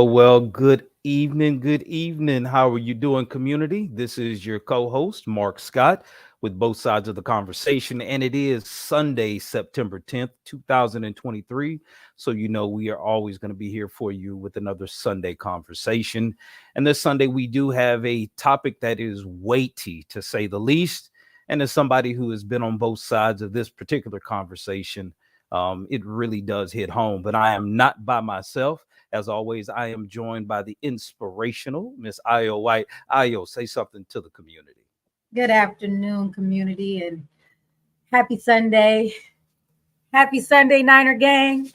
Well, good evening. Good evening. How are you doing, community? This is your co host, Mark Scott, with both sides of the conversation. And it is Sunday, September 10th, 2023. So, we are always going to be here for you with another Sunday conversation. And this Sunday, we do have a topic that is weighty, to say the least. And as somebody who has been on both sides of this particular conversation, it really does hit home. But I am not by myself. As always, I am joined by the inspirational Miss Io White. Io, say something to the community. Good afternoon, community, and happy Sunday. Happy Sunday, Niner gang.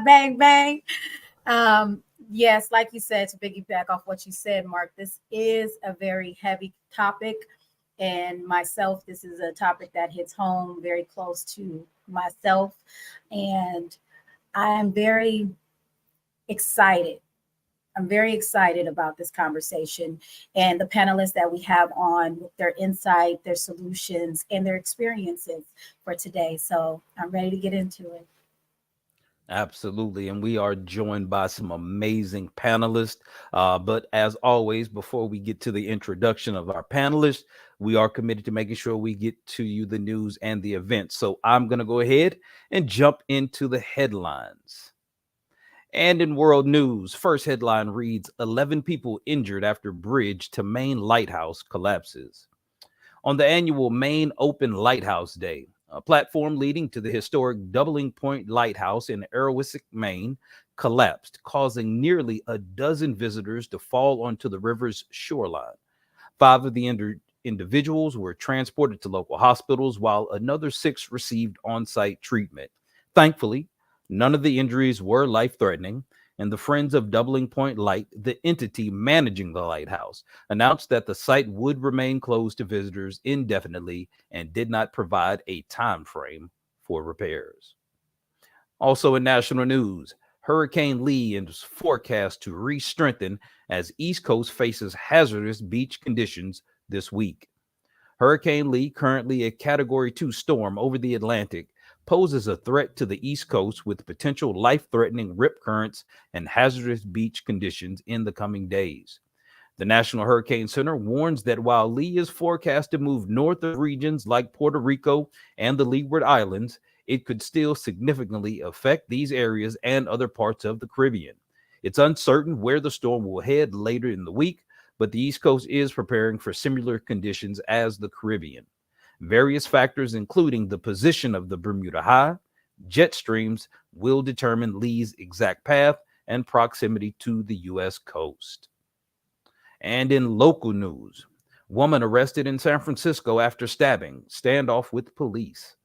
Bang, bang. Yes, like you said, to piggyback off what you said, Mark, this is a very heavy topic. And myself, this is a topic that hits home very close to myself. And I am very excited. I'm very excited about this conversation and the panelists that we have on, their insight, their solutions, and their experiences for today. So I'm ready to get into it. Absolutely. And we are joined by some amazing panelists. But as always, before we get to the introduction of our panelists, we are committed to making sure we get to you the news and the events. So I'm going to go ahead and jump into the headlines. And in world news, first headline reads 11 people injured after bridge to main lighthouse collapses. On the annual Maine Open Lighthouse Day, a platform leading to the historic Doubling Point Lighthouse in Arowissac, Maine, collapsed, causing nearly a dozen visitors to fall onto the river's shoreline. Five of the injured individuals were transported to local hospitals, while another six received on site treatment. Thankfully, none of the injuries were life threatening, and the Friends of Doubling Point Light, the entity managing the lighthouse, announced that the site would remain closed to visitors indefinitely and did not provide a time frame for repairs. Also in national news, Hurricane Lee is forecast to re-strengthen as East Coast faces hazardous beach conditions this week. Hurricane Lee, currently a Category 2 storm over the Atlantic, poses a threat to the East Coast with potential life-threatening rip currents and hazardous beach conditions in the coming days. The National Hurricane Center warns that while Lee is forecast to move north of regions like Puerto Rico and the Leeward Islands, it could still significantly affect these areas and other parts of the Caribbean. It's uncertain where the storm will head later in the week, but the East Coast is preparing for similar conditions as the Caribbean. Various factors, including the position of the Bermuda High, jet streams, will determine Lee's exact path and proximity to the U.S. coast. And in local news, woman arrested in San Francisco after stabbing, standoff with police.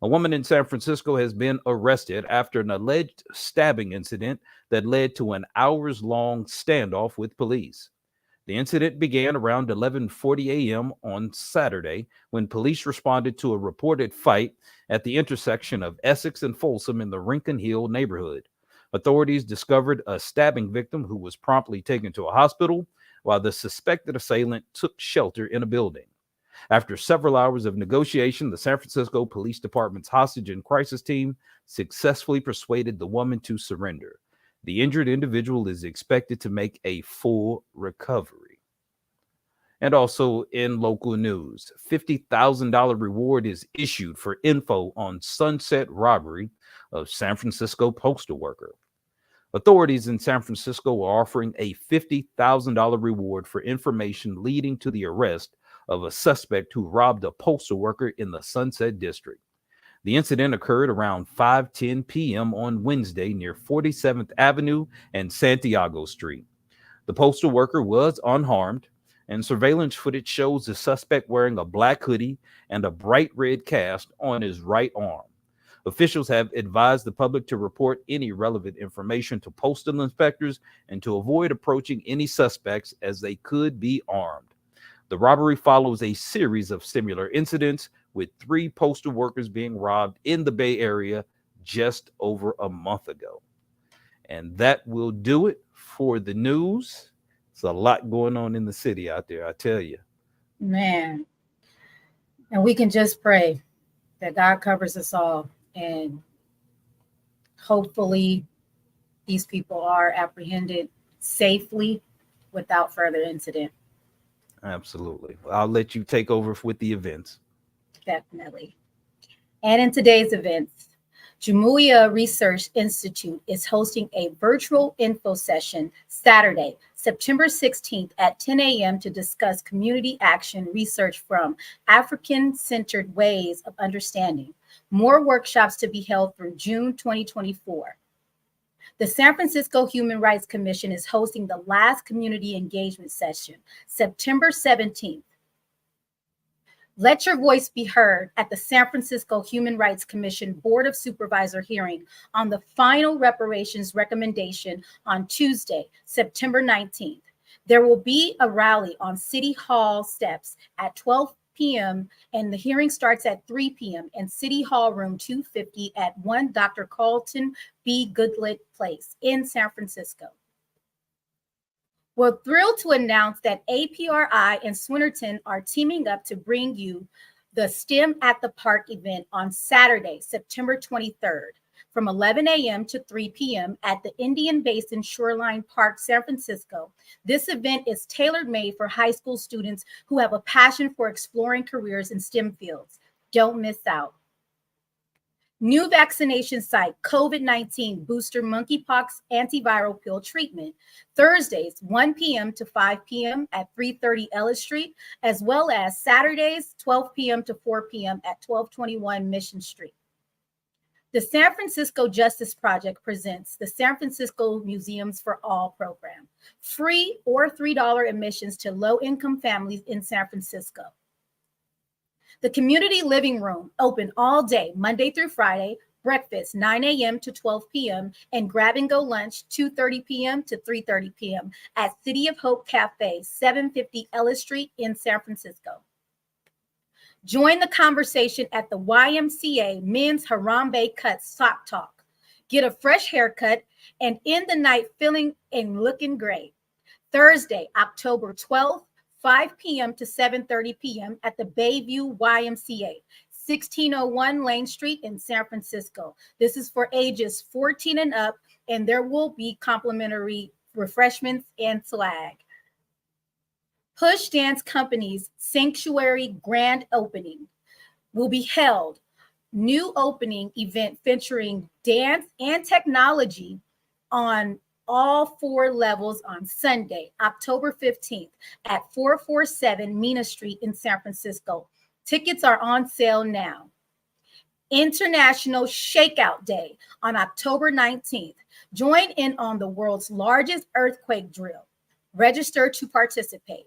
A woman in San Francisco has been arrested after an alleged stabbing incident that led to an hours-long standoff with police. The incident began around 11:40 a.m. on Saturday when police responded to a reported fight at the intersection of Essex and Folsom in the Rincon Hill neighborhood. Authorities discovered a stabbing victim who was promptly taken to a hospital, while the suspected assailant took shelter in a building. After several hours of negotiation, the San Francisco Police Department's hostage and crisis team successfully persuaded the woman to surrender. The injured individual is expected to make a full recovery. And also in local news, $50,000 reward is issued for info on sunset robbery of San Francisco postal worker. Authorities in San Francisco are offering a $50,000 reward for information leading to the arrest of a suspect who robbed a postal worker in the Sunset District. The incident occurred around 5:10 p.m. on Wednesday near 47th Avenue and Santiago Street. The postal worker was unharmed, and surveillance footage shows the suspect wearing a black hoodie and a bright red cast on his right arm. Officials have advised the public to report any relevant information to postal inspectors and to avoid approaching any suspects as they could be armed. The robbery follows a series of similar incidents, with 3 postal workers being robbed in the Bay Area just over a month ago. And that will do it for the news. It's a lot going on in the city out there, I tell you. Man. And we can just pray that God covers us all. And hopefully these people are apprehended safely without further incident. Absolutely. I'll let you take over with the events. Definitely. And in today's events, Jumuiya Research Institute is hosting a virtual info session Saturday, September 16th at 10 a.m. to discuss community action research from African-centered ways of understanding. More workshops to be held through June 2024. The San Francisco Human Rights Commission is hosting the last community engagement session, September 17th. Let your voice be heard at the San Francisco Human Rights Commission Board of Supervisor hearing on the final reparations recommendation on Tuesday, September 19th. There will be a rally on City Hall steps at 12 p.m. and the hearing starts at 3 p.m. in City Hall Room 250 at 1 Dr. Carlton B. Goodlett Place in San Francisco. We're thrilled to announce that APRI and Swinnerton are teaming up to bring you the STEM at the Park event on Saturday, September 23rd, from 11 a.m. to 3 p.m. at the Indian Basin Shoreline Park, San Francisco. This event is tailor-made for high school students who have a passion for exploring careers in STEM fields. Don't miss out. New vaccination site, COVID-19 booster monkeypox antiviral pill treatment, Thursdays, 1 p.m. to 5 p.m. at 330 Ellis Street, as well as Saturdays, 12 p.m. to 4 p.m. at 1221 Mission Street. The San Francisco Justice Project presents the San Francisco Museums for All program, free or $3 admissions to low-income families in San Francisco. The Community Living Room, open all day, Monday through Friday, breakfast 9 a.m. to 12 p.m. and grab-and-go lunch 2:30 p.m. to 3:30 p.m. at City of Hope Cafe, 750 Ellis Street in San Francisco. Join the conversation at the YMCA Men's Harambe Cut Sock Talk. Get a fresh haircut and end the night feeling and looking great. Thursday, October 12th, 5 p.m. to 7:30 p.m. at the Bayview YMCA, 1601 Lane Street in San Francisco. This is for ages 14 and up, and there will be complimentary refreshments and swag. Push Dance Company's Sanctuary Grand Opening will be held. New opening event featuring dance and technology on all 4 levels on Sunday, October 15th at 447 Mina Street in San Francisco. Tickets are on sale now. International Shakeout Day on October 19th. Join in on the world's largest earthquake drill. Register to participate.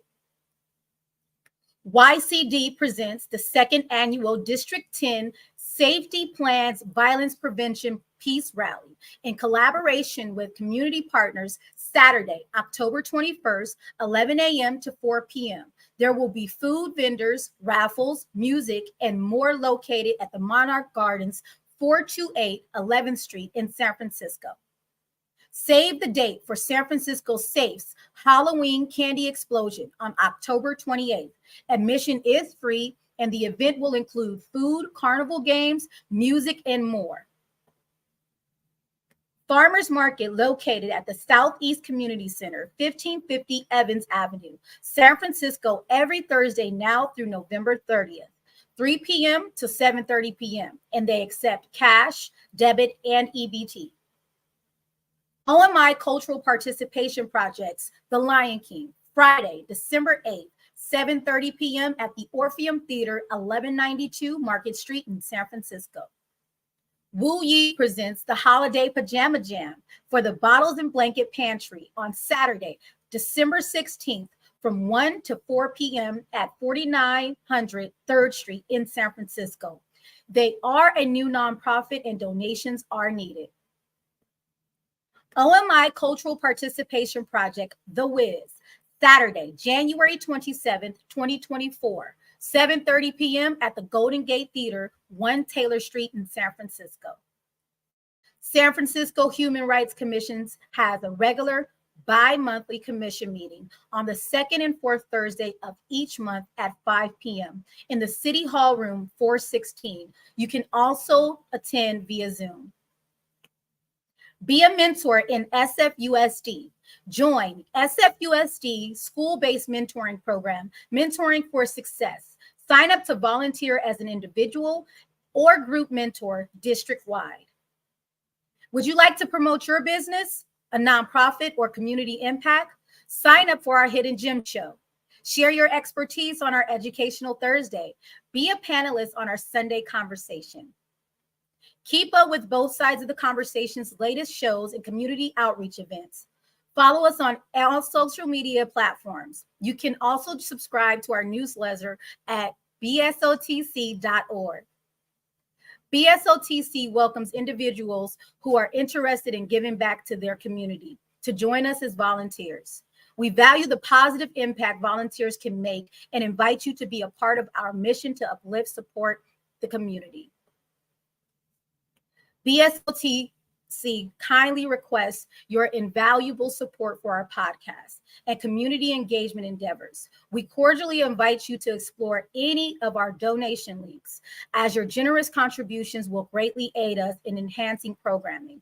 YCD presents the 2nd annual District 10 Safety Plans Violence Prevention Peace Rally in collaboration with community partners Saturday, October 21st, 11 a.m. to 4 p.m. There will be food vendors, raffles, music, and more located at the Monarch Gardens, 428 11th Street in San Francisco. Save the date for San Francisco Safe's Halloween Candy Explosion on October 28th. Admission is free, and the event will include food, carnival games, music, and more. Farmers Market located at the Southeast Community Center, 1550 Evans Avenue, San Francisco, every Thursday now through November 30th, 3 p.m. to 7:30 p.m., and they accept cash, debit, and EBT. OMI Cultural Participation Projects, The Lion King, Friday, December 8th, 7:30 p.m. at the Orpheum Theater, 1192 Market Street in San Francisco. Wu Yi presents the Holiday Pajama Jam for the Bottles and Blanket Pantry on Saturday, December 16th from 1 to 4 p.m. at 4900 3rd Street in San Francisco. They are a new nonprofit and donations are needed. OMI Cultural Participation Project, The Wiz, Saturday, January 27th, 2024, 7:30 p.m. at the Golden Gate Theater, 1 Taylor Street in San Francisco. San Francisco Human Rights Commissions has a regular bi-monthly commission meeting on the 2nd and 4th Thursday of each month at 5 p.m. in the City Hall Room 416. You can also attend via Zoom. Be a mentor in SFUSD. Join SFUSD School-Based Mentoring Program, Mentoring for Success. Sign up to volunteer as an individual or group mentor district-wide. Would you like to promote your business, a nonprofit, or community impact? Sign up for our Hidden Gem Show. Share your expertise on our Educational Thursday. Be a panelist on our Sunday Conversation. Keep up with both sides of the conversation's latest shows and community outreach events. Follow us on all social media platforms. You can also subscribe to our newsletter at bsotc.org. BSOTC welcomes individuals who are interested in giving back to their community to join us as volunteers. We value the positive impact volunteers can make and invite you to be a part of our mission to uplift, support the community. BSOTC kindly requests your invaluable support for our podcast and community engagement endeavors. We cordially invite you to explore any of our donation links, as your generous contributions will greatly aid us in enhancing programming.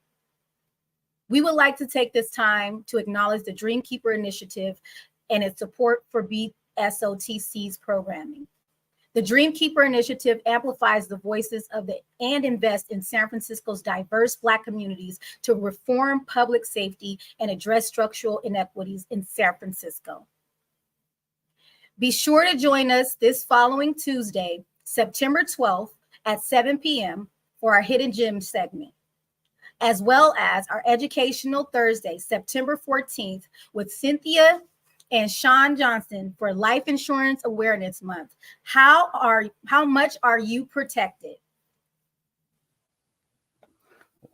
We would like to take this time to acknowledge the Dreamkeeper Initiative and its support for BSOTC's programming. The Dreamkeeper Initiative amplifies the voices of and invests in San Francisco's diverse Black communities to reform public safety and address structural inequities in San Francisco. Be sure to join us this following Tuesday, September 12th at 7 p.m. for our Hidden Gems segment, as well as our Educational Thursday, September 14th, with Cynthia and Sean Johnson for Life Insurance Awareness Month. How much are you protected?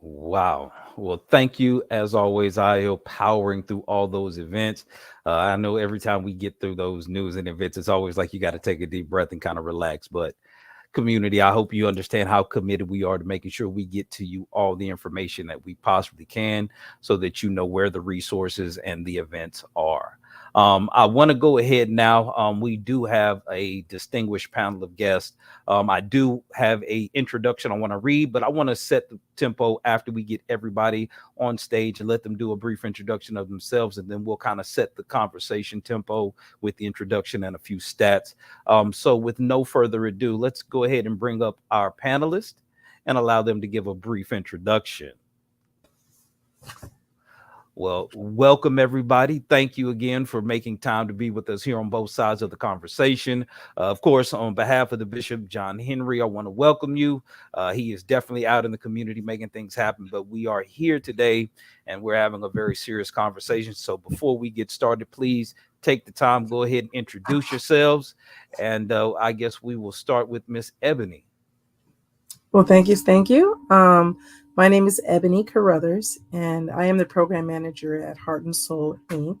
Wow. Well, thank you as always, Io, powering through all those events. I know every time we get through those news and events, it's always like you got to take a deep breath and kind of relax. But community, I hope you understand how committed we are to making sure we get to you all the information that we possibly can so that you know where the resources and the events are. I want to go ahead now. We do have a distinguished panel of guests. I do have a introduction I want to read, but I want to set the tempo after we get everybody on stage and let them do a brief introduction of themselves, and then we'll kind of set the conversation tempo with the introduction and a few stats. So with no further ado, let's go ahead and bring up our panelists and allow them to give a brief introduction. Well, welcome everybody. Thank you again for making time to be with us here on both sides of the conversation. Of course, on behalf of the Bishop John Henry, I want to welcome you. He is definitely out in the community making things happen, but we are here today and we're having a very serious conversation. So before we get started, please take the time, go ahead and introduce yourselves. And I guess we will start with Miss Ebony. Well, thank you. Thank you. My name is Ebony Carruthers, and I am the program manager at Heart and Soul, Inc.,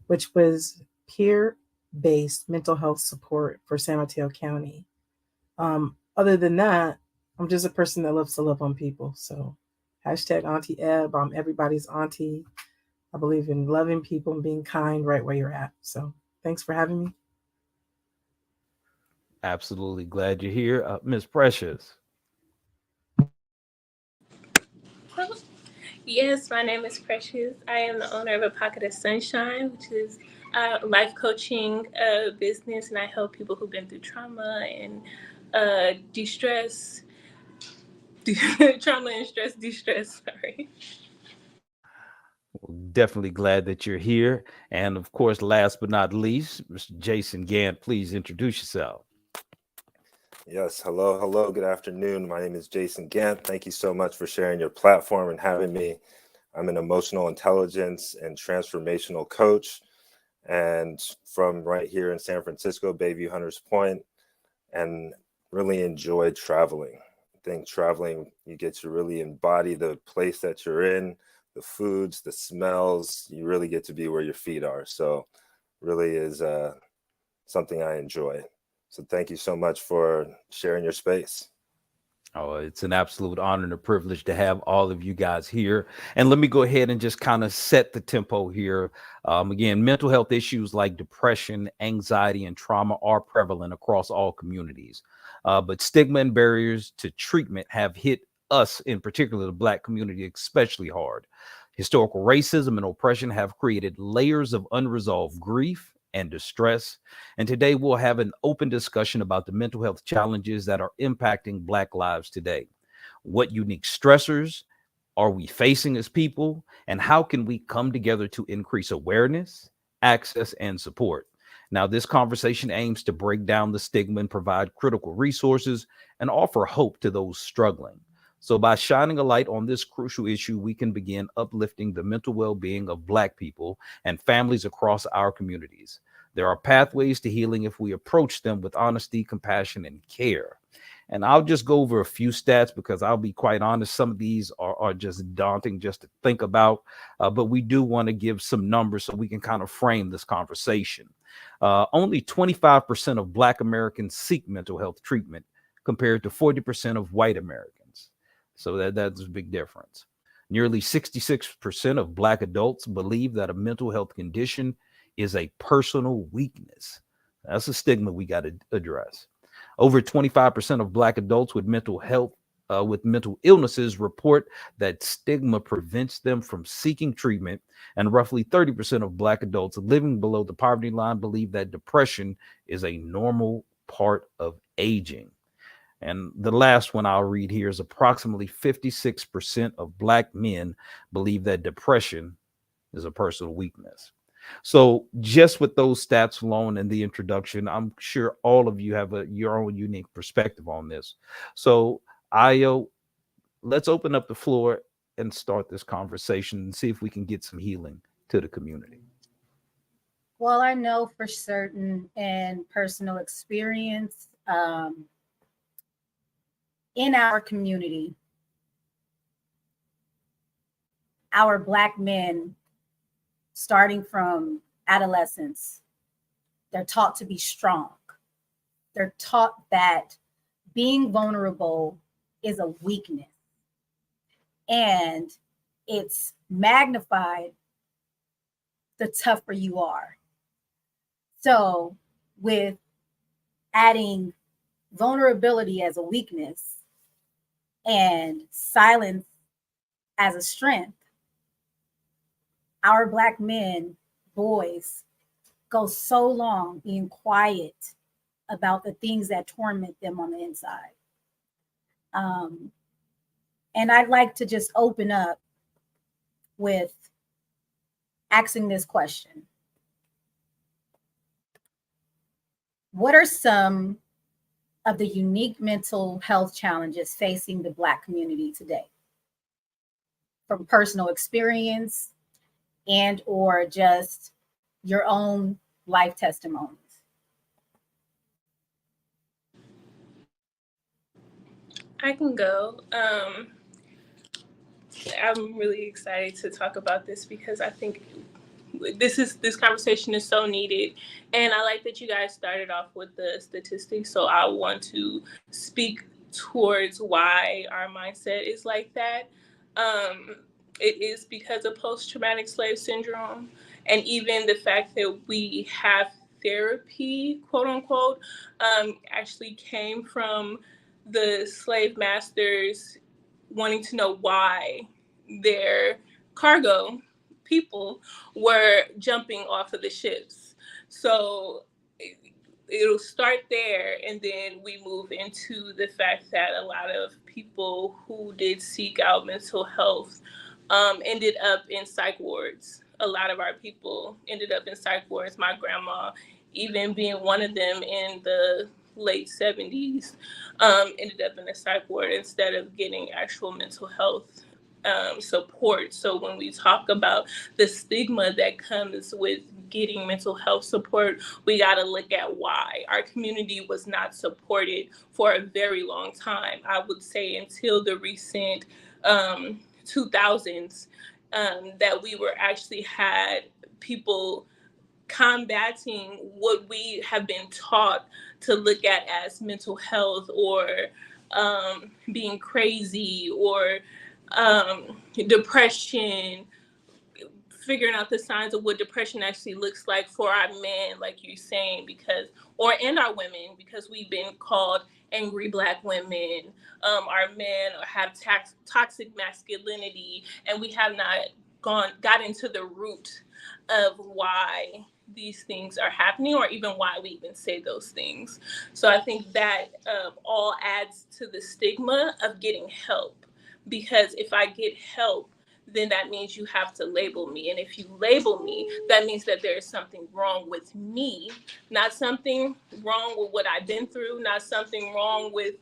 which was peer-based mental health support for San Mateo County. Other than that, I'm just a person that loves to love on people. So hashtag Auntie Eb, I'm everybody's auntie. I believe in loving people and being kind right where you're at. So thanks for having me. Absolutely glad you're here. Miss Precious. Yes, my name is Precious. I am the owner of A Pocket of Sunshine, which is a life coaching business, and I help people who've been through trauma and de-stress. Trauma and stress, de-stress, sorry. Definitely glad that you're here. And of course, last but not least, Mr. Jason Gant, please introduce yourself. Yes, hello, good afternoon. My name is Jason Gant. Thank you so much for sharing your platform and having me. I'm an emotional intelligence and transformational coach, and from right here in San Francisco, Bayview Hunters Point, and really enjoy traveling. I think traveling, you get to really embody the place that you're in, the foods, the smells. You really get to be where your feet are. So really is something I enjoy. So thank you so much for sharing your space. Oh, it's an absolute honor and a privilege to have all of you guys here. And let me go ahead and just kind of set the tempo here. Again, mental health issues like depression, anxiety, and trauma are prevalent across all communities. But stigma and barriers to treatment have hit us, in particular, the Black community, especially hard. Historical racism and oppression have created layers of unresolved grief and distress. And today we'll have an open discussion about the mental health challenges that are impacting Black lives today. What unique stressors are we facing as people, and how can we come together to increase awareness, access, and support? Now, this conversation aims to break down the stigma and provide critical resources and offer hope to those struggling. So by shining a light on this crucial issue, we can begin uplifting the mental well-being of Black people and families across our communities. There are pathways to healing if we approach them with honesty, compassion, and care. And I'll just go over a few stats because I'll be quite honest, some of these are just daunting just to think about, but we do want to give some numbers so we can kind of frame this conversation. Only 25% of Black Americans seek mental health treatment compared to 40% of white Americans. So that's a big difference. Nearly 66% of Black adults believe that a mental health condition is a personal weakness. That's a stigma we got to address. Over 25% of Black adults with mental illnesses report that stigma prevents them from seeking treatment, and roughly 30% of Black adults living below the poverty line believe that depression is a normal part of aging. And the last one I'll read here is approximately 56% of Black men believe that depression is a personal weakness. So just with those stats alone and the introduction, I'm sure all of you have your own unique perspective on this. So Ayo, let's open up the floor and start this conversation and see if we can get some healing to the community. Well, I know for certain and personal experience, in our community, our Black men, starting from adolescence, they're taught to be strong. They're taught that being vulnerable is a weakness. And it's magnified the tougher you are. So with adding vulnerability as a weakness and silence as a strength, our Black men, boys, go so long being quiet about the things that torment them on the inside. And I'd like to just open up with asking this question. What are some of the unique mental health challenges facing the Black community today? From personal experience and or just your own life testimonies. I can go. I'm really excited to talk about this because I think this conversation is so needed, and I like that you guys started off with the statistics. So I want to speak towards why our mindset is like that. It is because of post-traumatic slave syndrome, and even the fact that we have therapy, quote unquote, actually came from the slave masters wanting to know why their cargo people were jumping off of the ships. So it'll start there, and then we move into the fact that a lot of people who did seek out mental health ended up in psych wards. A lot of our people ended up in psych wards. My grandma, even being one of them in the late 70s, ended up in a psych ward instead of getting actual mental health support. So when we talk about the stigma that comes with getting mental health support, we got to look at why. Our community was not supported for a very long time. I would say until the recent 2000s, that we were actually had people combating what we have been taught to look at as mental health, or being crazy, or depression, figuring out the signs of what depression actually looks like for our men, like you're saying, and our women, because we've been called angry Black women. Our men have toxic masculinity, and we have not got into the root of why these things are happening, or even why we even say those things. So I think that all adds to the stigma of getting help, because if I get help, then that means you have to label me. And if you label me, that means that there is something wrong with me, not something wrong with what I've been through, not something wrong with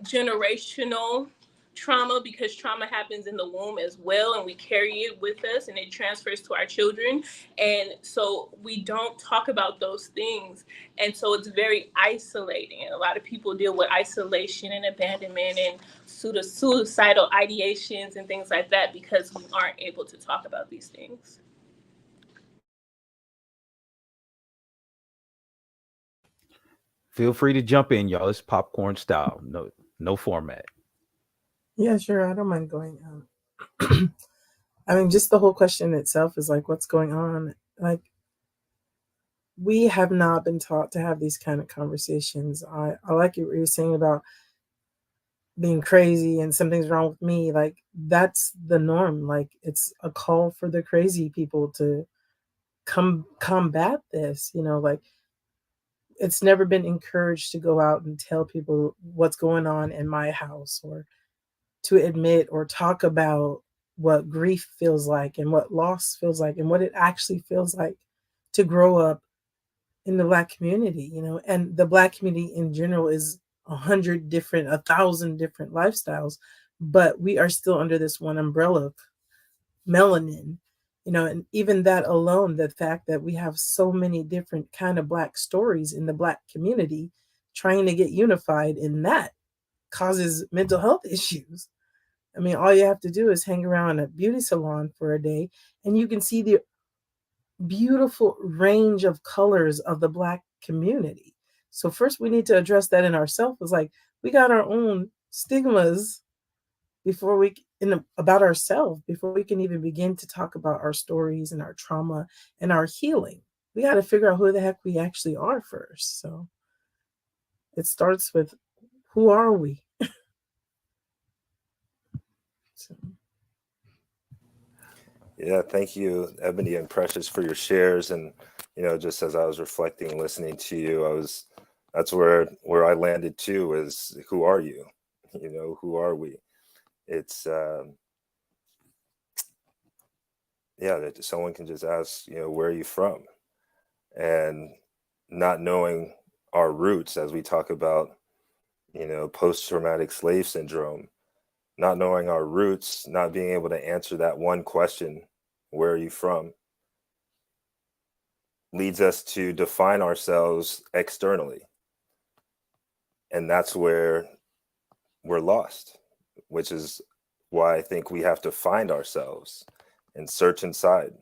generational trauma, because trauma happens in the womb as well, and we carry it with us, and it transfers to our children. And so we don't talk about those things, and so it's very isolating. And a lot of people deal with isolation and abandonment and suicidal ideations and things like that because we aren't able to talk about these things. Feel free to jump in, y'all. It's popcorn style. No format. Yeah, sure. I don't mind going. I mean, just the whole question itself is like, what's going on? Like, we have not been taught to have these kind of conversations. I like what you're saying about being crazy and something's wrong with me. Like, that's the norm. Like, it's a call for the crazy people to come combat this, like it's never been encouraged to go out and tell people what's going on in my house, or to admit or talk about what grief feels like and what loss feels like and what it actually feels like to grow up in the Black community, and the Black community in general is 1,000 different lifestyles, but we are still under this one umbrella of melanin, and even that alone, the fact that we have so many different kind of Black stories in the Black community trying to get unified in that causes mental health issues. I mean, all you have to do is hang around a beauty salon for a day and you can see the beautiful range of colors of the Black community. So first we need to address that in ourselves. It's like we got our own stigmas about ourselves before we can even begin to talk about our stories and our trauma and our healing. We got to figure out who the heck we actually are first. So it starts with, who are we? So. Yeah, thank you, Ebony and Precious, for your shares. And just as I was reflecting and listening to you, that's where I landed too, is who are you? Who are we? It's that someone can just ask, where are you from? And not knowing our roots, as we talk about, post-traumatic slave syndrome, not knowing our roots, not being able to answer that one question, where are you from, leads us to define ourselves externally. And that's where we're lost, which is why I think we have to find ourselves and search inside.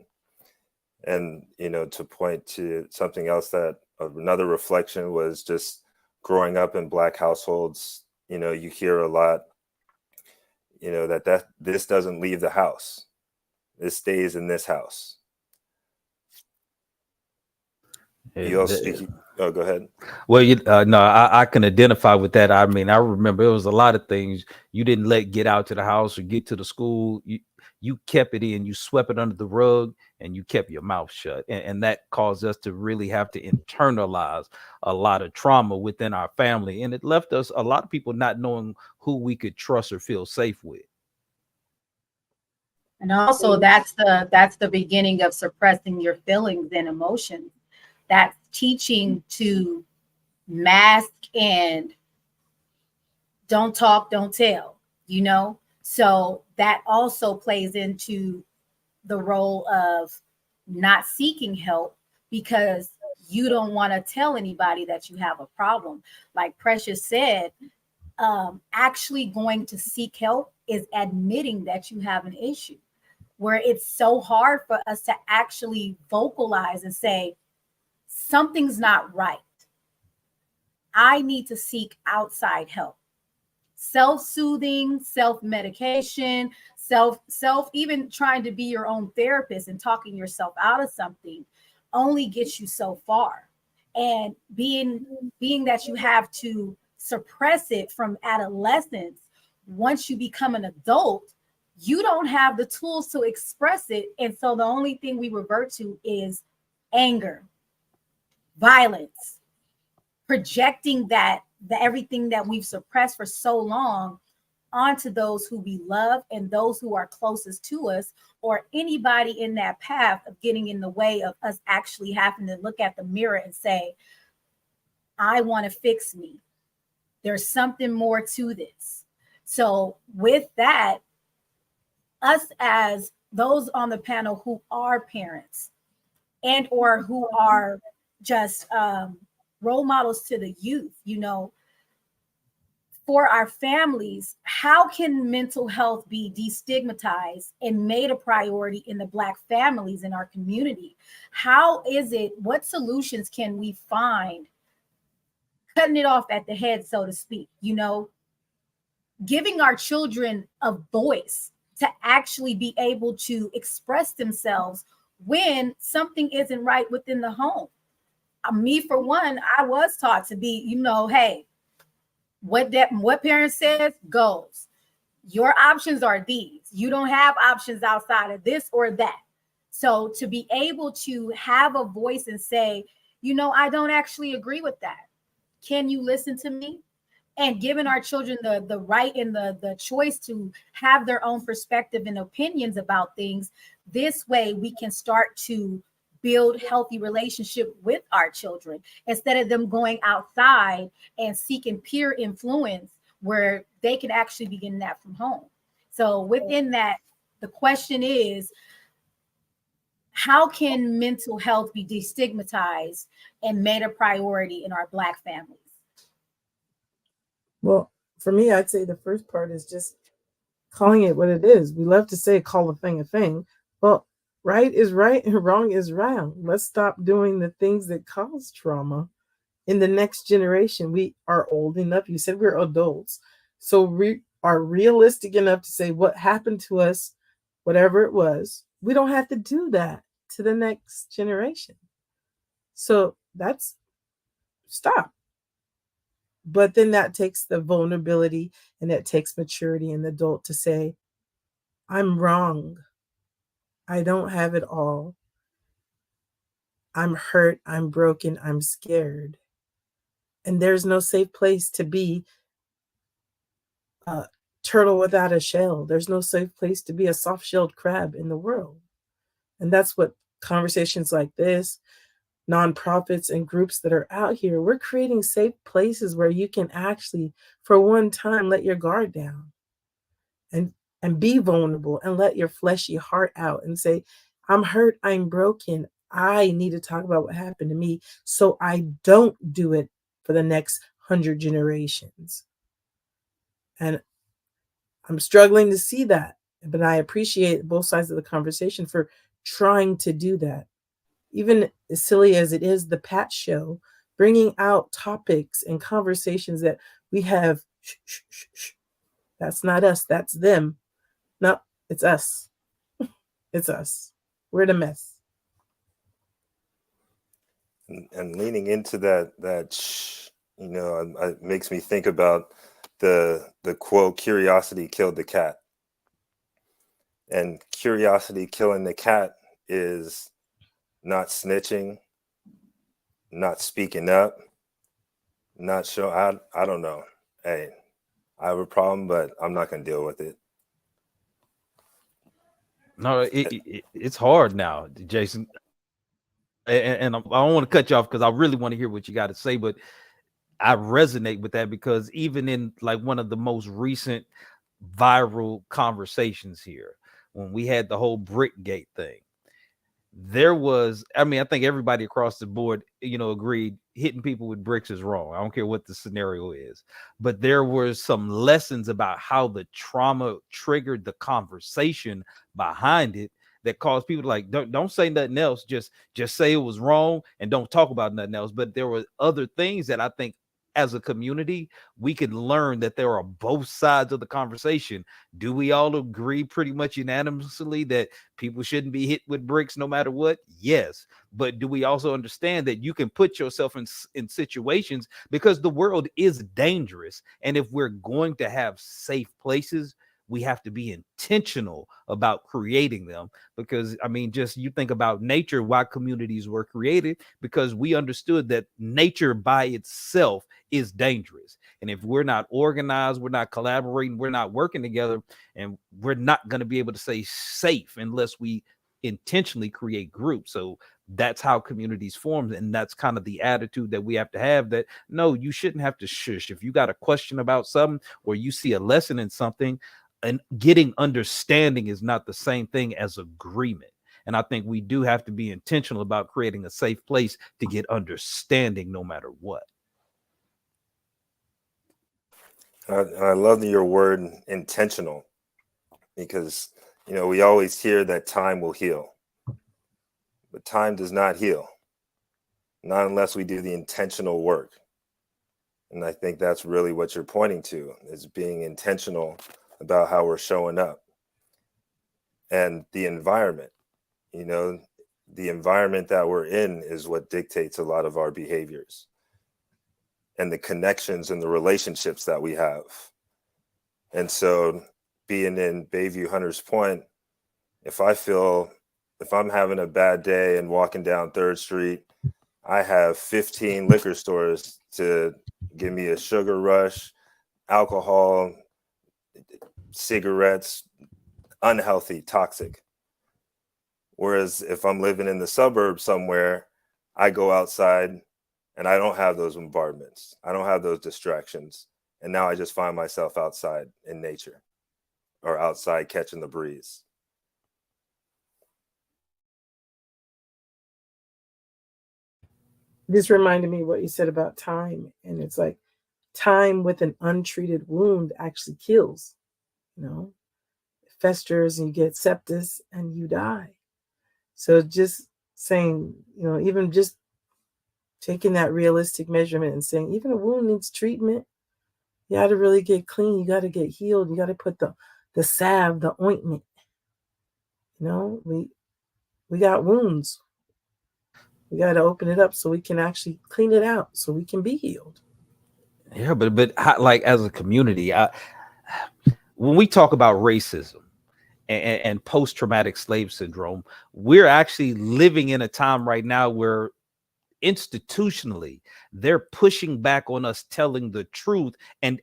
And, to point to something else, that another reflection was just growing up in Black households, you hear a lot, that this doesn't leave the house. This stays in this house. You also, go ahead. Well, no, I can identify with that. I mean, I remember it was a lot of things you didn't let get out to the house or get to the school. You kept it in, you swept it under the rug, and you kept your mouth shut. And that caused us to really have to internalize a lot of trauma within our family. And it left us, a lot of people, not knowing who we could trust or feel safe with. And also that's the beginning of suppressing your feelings and emotions. That's teaching to mask and don't talk, don't tell, So that also plays into the role of not seeking help because you don't want to tell anybody that you have a problem. Like Precious said, actually going to seek help is admitting that you have an issue, where it's so hard for us to actually vocalize and say, something's not right. I need to seek outside help. Self-soothing, self-medication, even trying to be your own therapist and talking yourself out of something only gets you so far. And being that you have to suppress it from adolescence, once you become an adult, you don't have the tools to express it. And so the only thing we revert to is anger, violence, projecting the everything that we've suppressed for so long onto those who we love and those who are closest to us, or anybody in that path of getting in the way of us actually having to look at the mirror and say, I want to fix me. There's something more to this. So with that, us as those on the panel who are parents and or who are just role models to the youth, for our families, how can mental health be destigmatized and made a priority in the Black families in our community? How is it, what solutions can we find, cutting it off at the head, so to speak, giving our children a voice to actually be able to express themselves when something isn't right within the home? Me, for one, I was taught to be, hey, what parent says goes. Your options are these. You don't have options outside of this or that. So to be able to have a voice and say, I don't actually agree with that. Can you listen to me? And giving our children the right and the choice to have their own perspective and opinions about things. This way we can start to build healthy relationship with our children instead of them going outside and seeking peer influence where they can actually be getting that from home. So within that, the question is, how can mental health be destigmatized and made a priority in our Black families? Well, for me, I'd say the first part is just calling it what it is. We love to say call a thing a thing. Well, right is right and wrong is wrong. Let's stop doing the things that cause trauma in the next generation. We are old enough. You said we're adults. So we are realistic enough to say what happened to us, whatever it was. We don't have to do that to the next generation. So that's stop. But then that takes the vulnerability and it takes maturity in the adult to say, I'm wrong. I don't have it all. I'm hurt. I'm broken. I'm scared. And there's no safe place to be a turtle without a shell. There's no safe place to be a soft-shelled crab in the world. And that's what conversations like this, nonprofits and groups that are out here, we're creating safe places where you can actually, for one time, let your guard down and be vulnerable and let your fleshy heart out and say, I'm hurt, I'm broken. I need to talk about what happened to me so I don't do it for the next 100 generations. And I'm struggling to see that, but I appreciate both sides of the conversation for trying to do that. Even as silly as it is, the Pat Show, bringing out topics and conversations that we have, that's not us, that's them. No, it's us. It's us. We're the mess. And leaning into that it makes me think about the quote, curiosity killed the cat. And curiosity killing the cat is not snitching, not speaking up, not showing. I don't know. Hey, I have a problem, but I'm not going to deal with it. No, it's hard now, Jason. And I don't want to cut you off because I really want to hear what you got to say, but I resonate with that because even in like one of the most recent viral conversations here, when we had the whole Brickgate thing, there was, I think everybody across the board, agreed hitting people with bricks is wrong. I don't care what the scenario is, but there were some lessons about how the trauma triggered the conversation behind it that caused people to like, don't say nothing else. Just say it was wrong and don't talk about nothing else. But there were other things that I think as a community, we can learn that there are both sides of the conversation. Do we all agree pretty much unanimously that people shouldn't be hit with bricks no matter what? Yes. But do we also understand that you can put yourself in situations because the world is dangerous? And if we're going to have safe places, we have to be intentional about creating them because just you think about nature, why communities were created, because we understood that nature by itself is dangerous. And if we're not organized, we're not collaborating, we're not working together, and we're not going to be able to say safe unless we intentionally create groups. So that's how communities form. And that's kind of the attitude that we have to have, that no, you shouldn't have to shush. If you got a question about something or you see a lesson in something, and getting understanding is not the same thing as agreement. And I think we do have to be intentional about creating a safe place to get understanding no matter what. I love your word intentional, because we always hear that time will heal, but time does not heal, not unless we do the intentional work. And I think that's really what you're pointing to, is being intentional about how we're showing up. And the environment, the environment that we're in is what dictates a lot of our behaviors and the connections and the relationships that we have. And so being in Bayview Hunters Point, if I'm having a bad day and walking down 3rd Street, I have 15 liquor stores to give me a sugar rush, alcohol, cigarettes, unhealthy, toxic. Whereas if I'm living in the suburbs somewhere, I go outside and I don't have those bombardments. I don't have those distractions. And now I just find myself outside in nature or outside catching the breeze. This reminded me what you said about time. And it's like time with an untreated wound actually kills, it festers and you get sepsis and you die. So just saying, even just taking that realistic measurement and saying, even a wound needs treatment. You got to really get clean. You got to get healed. You got to put the salve, the ointment. We got wounds. We got to open it up so we can actually clean it out so we can be healed. Yeah, but like as a community, when we talk about racism and post-traumatic slave syndrome, we're actually living in a time right now where institutionally they're pushing back on us telling the truth and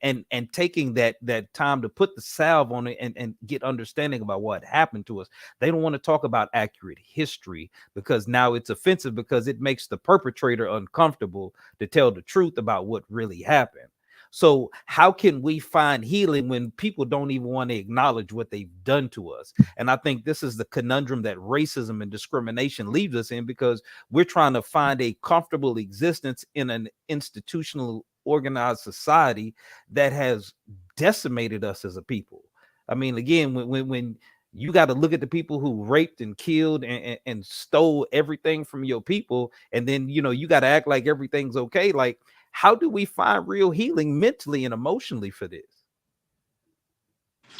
taking that time to put the salve on it and get understanding about what happened to us. They don't want to talk about accurate history because now it's offensive, because it makes the perpetrator uncomfortable to tell the truth about what really happened. So how can we find healing when people don't even want to acknowledge what they've done to us? And I think this is the conundrum that racism and discrimination leaves us in, because we're trying to find a comfortable existence in an institutional organized society that has decimated us as a people. I mean, again, when you got to look at the people who raped and killed and stole everything from your people, and then you got to act like everything's okay. Like, how do we find real healing mentally and emotionally for this?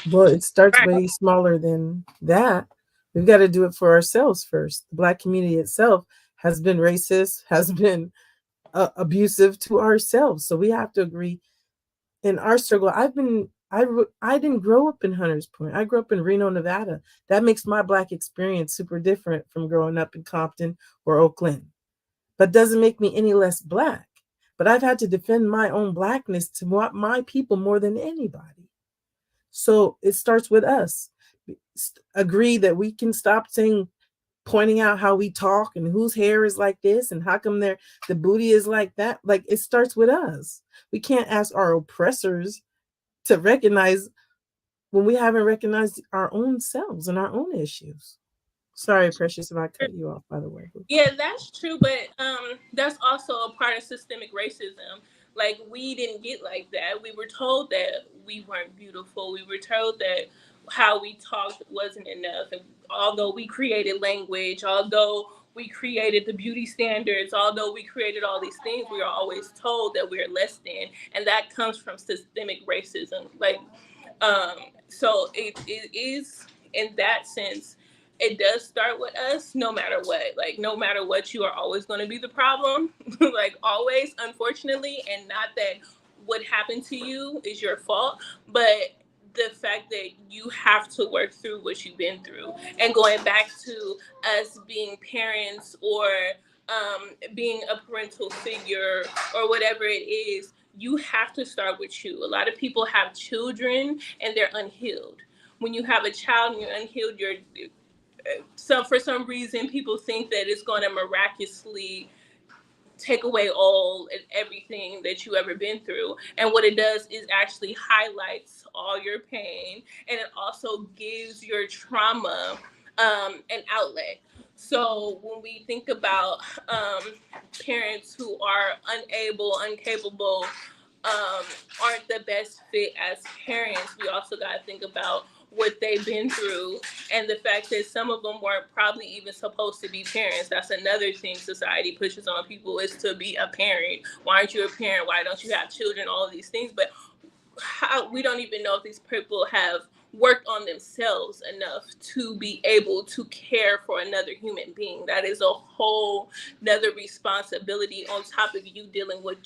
Well, it starts way smaller than that. We've got to do it for ourselves first. The Black community itself has been racist, has been abusive to ourselves. So we have to agree in our struggle. I didn't grow up in Hunters Point. I grew up in Reno, Nevada. That makes my Black experience super different from growing up in Compton or Oakland, but doesn't make me any less Black. But I've had to defend my own Blackness to my people more than anybody. So it starts with us. Agree that we can stop pointing out how we talk and whose hair is like this and how come the booty is like that. Like, it starts with us. We can't ask our oppressors to recognize when we haven't recognized our own selves and our own issues. Sorry, Precious, if I cut you off, by the way. Yeah, that's true, but that's also a part of systemic racism. Like, we didn't get like that. We were told that we weren't beautiful. We were told that how we talked wasn't enough. And although we created language, although we created the beauty standards, although we created all these things, we are always told that we're less than, and that comes from systemic racism. Like, so it is, in that sense, it does start with us, no matter what. Like, no matter what, you are always going to be the problem. Like, always, unfortunately. And not that what happened to you is your fault, but the fact that you have to work through what you've been through. And going back to us being parents or being a parental figure or whatever it is, you have to start with you. A lot of people have children and they're unhealed. When you have a child and you're unhealed, for some reason, people think that it's going to miraculously take away all and everything that you ever been through. And what it does is actually highlights all your pain, and it also gives your trauma an outlet. So when we think about parents who are incapable, aren't the best fit as parents, we also got to think about what they've been through, and the fact that some of them weren't probably even supposed to be parents. That's another thing society pushes on people, is to be a parent. Why aren't you a parent? Why don't you have children? All of these things. But we don't even know if these people have worked on themselves enough to be able to care for another human being. That is a whole nother responsibility on top of you dealing with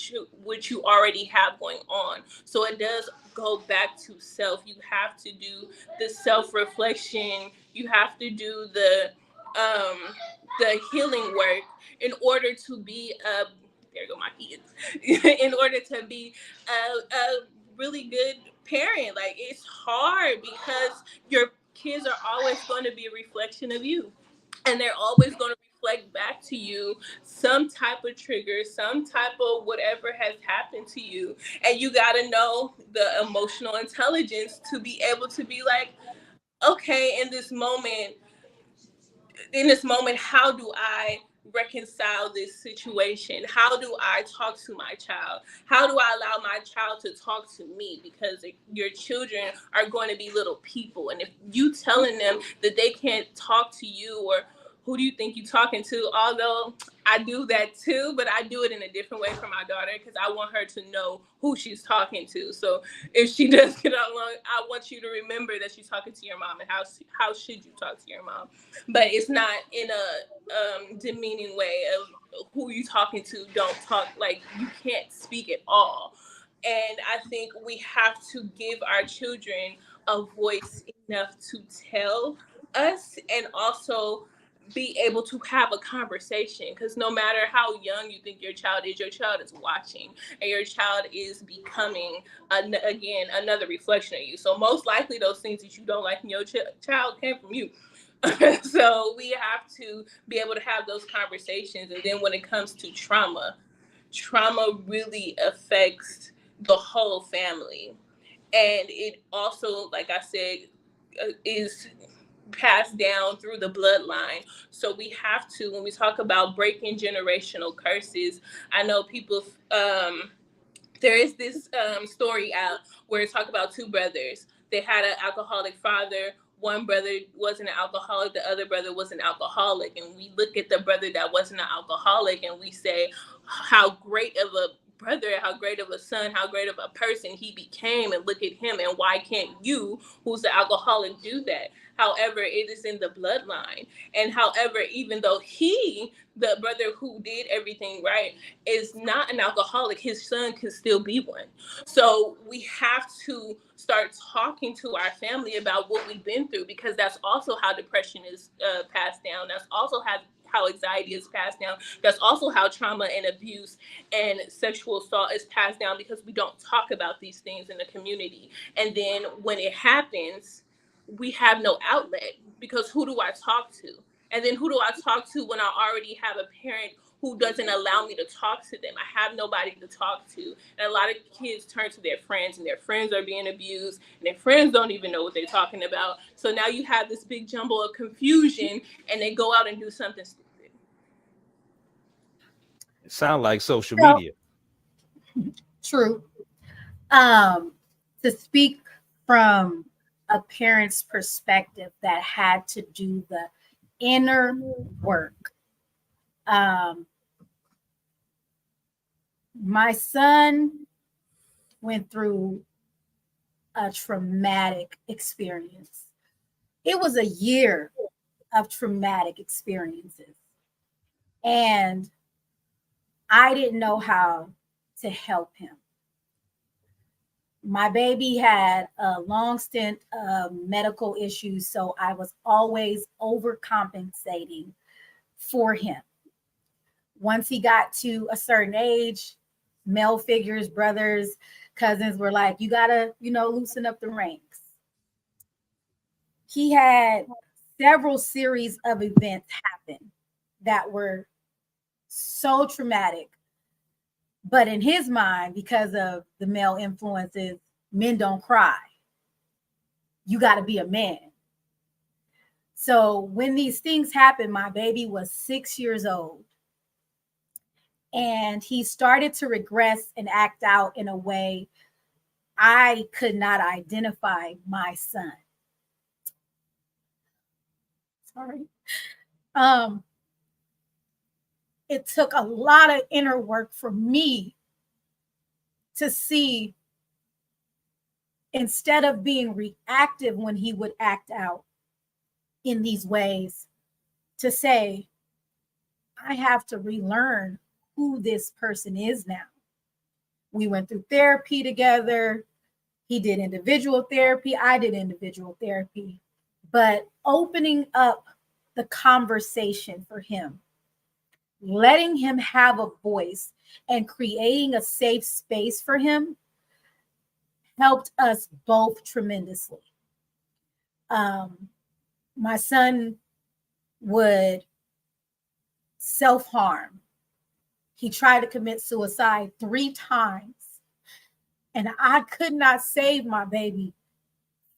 what you already have going on. So it does go back to self. You have to do the self-reflection. You have to do the the healing work in order to be there go my kids in order to be a really good parent. Like, it's hard because your kids are always going to be a reflection of you, and they're always going to reflect back to you some type of trigger, some type of whatever has happened to you. And you got to know the emotional intelligence to be able to be like, okay, in this moment, how do I reconcile this situation? How do I talk to my child? How do I allow my child to talk to me? Because your children are going to be little people. And if you telling them that they can't talk to you, or who do you think you're talking to? Although I do that too, but I do it in a different way for my daughter because I want her to know who she's talking to. So if she does get along, I want you to remember that she's talking to your mom, and how should you talk to your mom? But it's not in a demeaning way of who you talking to. Don't talk like you can't speak at all. And I think we have to give our children a voice enough to tell us, and also be able to have a conversation, because no matter how young you think your child is watching, and your child is becoming again another reflection of you. So most likely those things that you don't like in your child came from you. So we have to be able to have those conversations. And then when it comes to trauma really affects the whole family. And it also, like I said, is passed down through the bloodline. So we have to, when we talk about breaking generational curses, I know people, there is this story out where it's talk about two brothers. They had an alcoholic father. One brother wasn't an alcoholic, the other brother was an alcoholic. And we look at the brother that wasn't an alcoholic and we say how great of a brother, how great of a son, how great of a person he became, and look at him, and why can't you, who's the alcoholic, do that? However, it is in the bloodline. And however, even though the brother who did everything right, is not an alcoholic, his son can still be one. So we have to start talking to our family about what we've been through, because that's also how depression is passed down. That's also how anxiety is passed down. That's also how trauma and abuse and sexual assault is passed down, because we don't talk about these things in the community. And then when it happens, we have no outlet, because who do I talk to? And then who do I talk to when I already have a parent who doesn't allow me to talk to them? I have nobody to talk to. And a lot of kids turn to their friends, and their friends are being abused, and their friends don't even know what they're talking about. So now you have this big jumble of confusion, and they go out and do something stupid. It sounds like social media. True. To speak from a parent's perspective that had to do the inner work. My son went through a traumatic experience. It was a year of traumatic experiences. And I didn't know how to help him. My baby had a long stint of medical issues, so I was always overcompensating for him. Once he got to a certain age, male figures, brothers, cousins were like, you gotta, loosen up the ranks. He had several series of events happen that were so traumatic. But in his mind, because of the male influences, men don't cry. You got to be a man. So when these things happened, my baby was 6 years old. And he started to regress and act out in a way I could not identify my son. Sorry. It took a lot of inner work for me to see, instead of being reactive when he would act out in these ways, to say, I have to relearn who this person is now. We went through therapy together. He did individual therapy. I did individual therapy. But opening up the conversation for him, letting him have a voice and creating a safe space for him helped us both tremendously. My son would self-harm. He tried to commit suicide 3 times, and I could not save my baby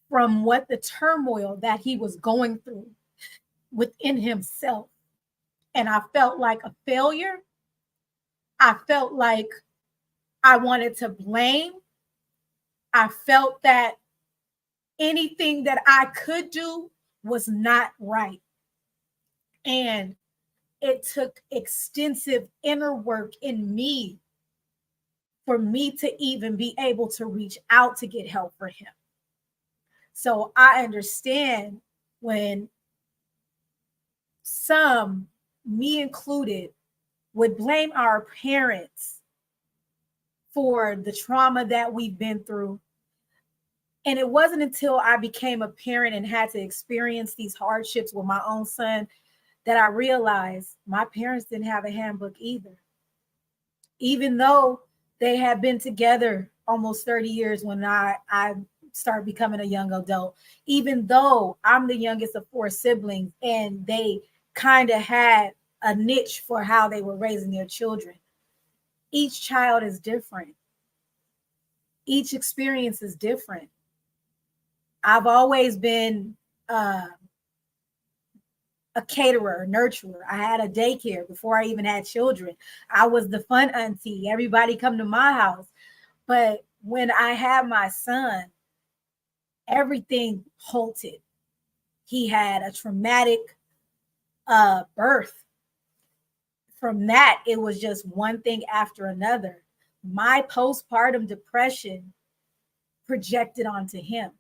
from what the turmoil that he was going through within himself. And I felt like a failure. I felt like I wanted to blame. I felt that anything that I could do was not right. And it took extensive inner work in me for me to even be able to reach out to get help for him. So I understand when some, me included, would blame our parents for the trauma that we've been through. And it wasn't until I became a parent and had to experience these hardships with my own son that I realized my parents didn't have a handbook either. Even though they had been together almost 30 years when I started becoming a young adult, even though I'm the youngest of 4 siblings and they kind of had a niche for how they were raising their children. Each child is different. Each experience is different. I've always been a caterer, nurturer. I had a daycare before I even had children. I was the fun auntie. Everybody come to my house. But when I had my son, everything halted. He had a traumatic birth. From that, it was just one thing after another. My postpartum depression projected onto him.